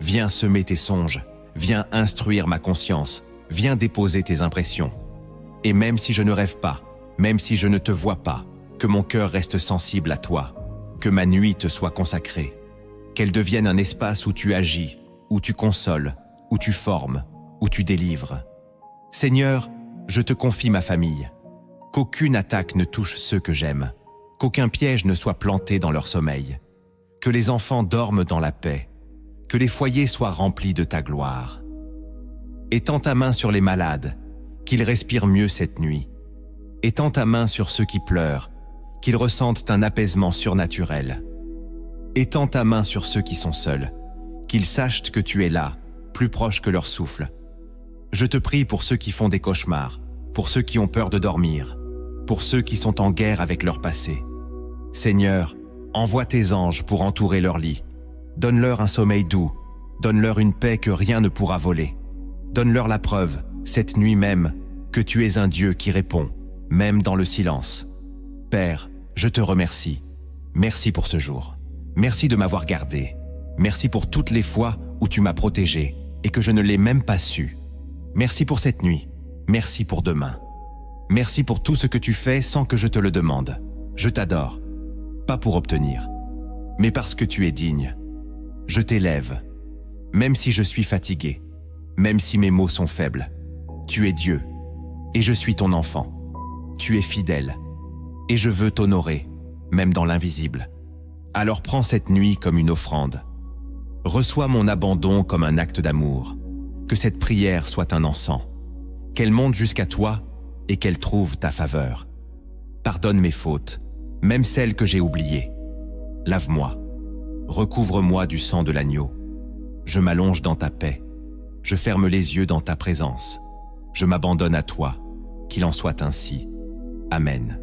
[SPEAKER 1] Viens semer tes songes, viens instruire ma conscience, viens déposer tes impressions. Et même si je ne rêve pas, même si je ne te vois pas, que mon cœur reste sensible à toi, que ma nuit te soit consacrée, qu'elle devienne un espace où tu agis, où tu consoles, où tu formes, où tu délivres. Seigneur, je te confie ma famille. Qu'aucune attaque ne touche ceux que j'aime, qu'aucun piège ne soit planté dans leur sommeil, que les enfants dorment dans la paix, que les foyers soient remplis de ta gloire. Étends ta main sur les malades, qu'ils respirent mieux cette nuit. Étends ta main sur ceux qui pleurent, qu'ils ressentent un apaisement surnaturel. Étends ta main sur ceux qui sont seuls, qu'ils sachent que tu es là, plus proche que leur souffle. Je te prie pour ceux qui font des cauchemars, pour ceux qui ont peur de dormir, pour ceux qui sont en guerre avec leur passé. Seigneur, envoie tes anges pour entourer leur lit. Donne-leur un sommeil doux, donne-leur une paix que rien ne pourra voler. Donne-leur la preuve, cette nuit même, que tu es un Dieu qui répond, même dans le silence. Père, je te remercie. Merci pour ce jour. Merci de m'avoir gardé. Merci pour toutes les fois où tu m'as protégé et que je ne l'ai même pas su. Merci pour cette nuit. Merci pour demain. Merci pour tout ce que tu fais sans que je te le demande. Je t'adore. Pas pour obtenir, mais parce que tu es digne. Je t'élève. Même si je suis fatigué, même si mes mots sont faibles, tu es Dieu et je suis ton enfant. Tu es fidèle et je veux t'honorer, même dans l'invisible. Alors prends cette nuit comme une offrande. Reçois mon abandon comme un acte d'amour. Que cette prière soit un encens. Qu'elle monte jusqu'à toi et qu'elle trouve ta faveur. Pardonne mes fautes, même celles que j'ai oubliées. Lave-moi. Recouvre-moi du sang de l'agneau. Je m'allonge dans ta paix. Je ferme les yeux dans ta présence. Je m'abandonne à toi. Qu'il en soit ainsi. Amen.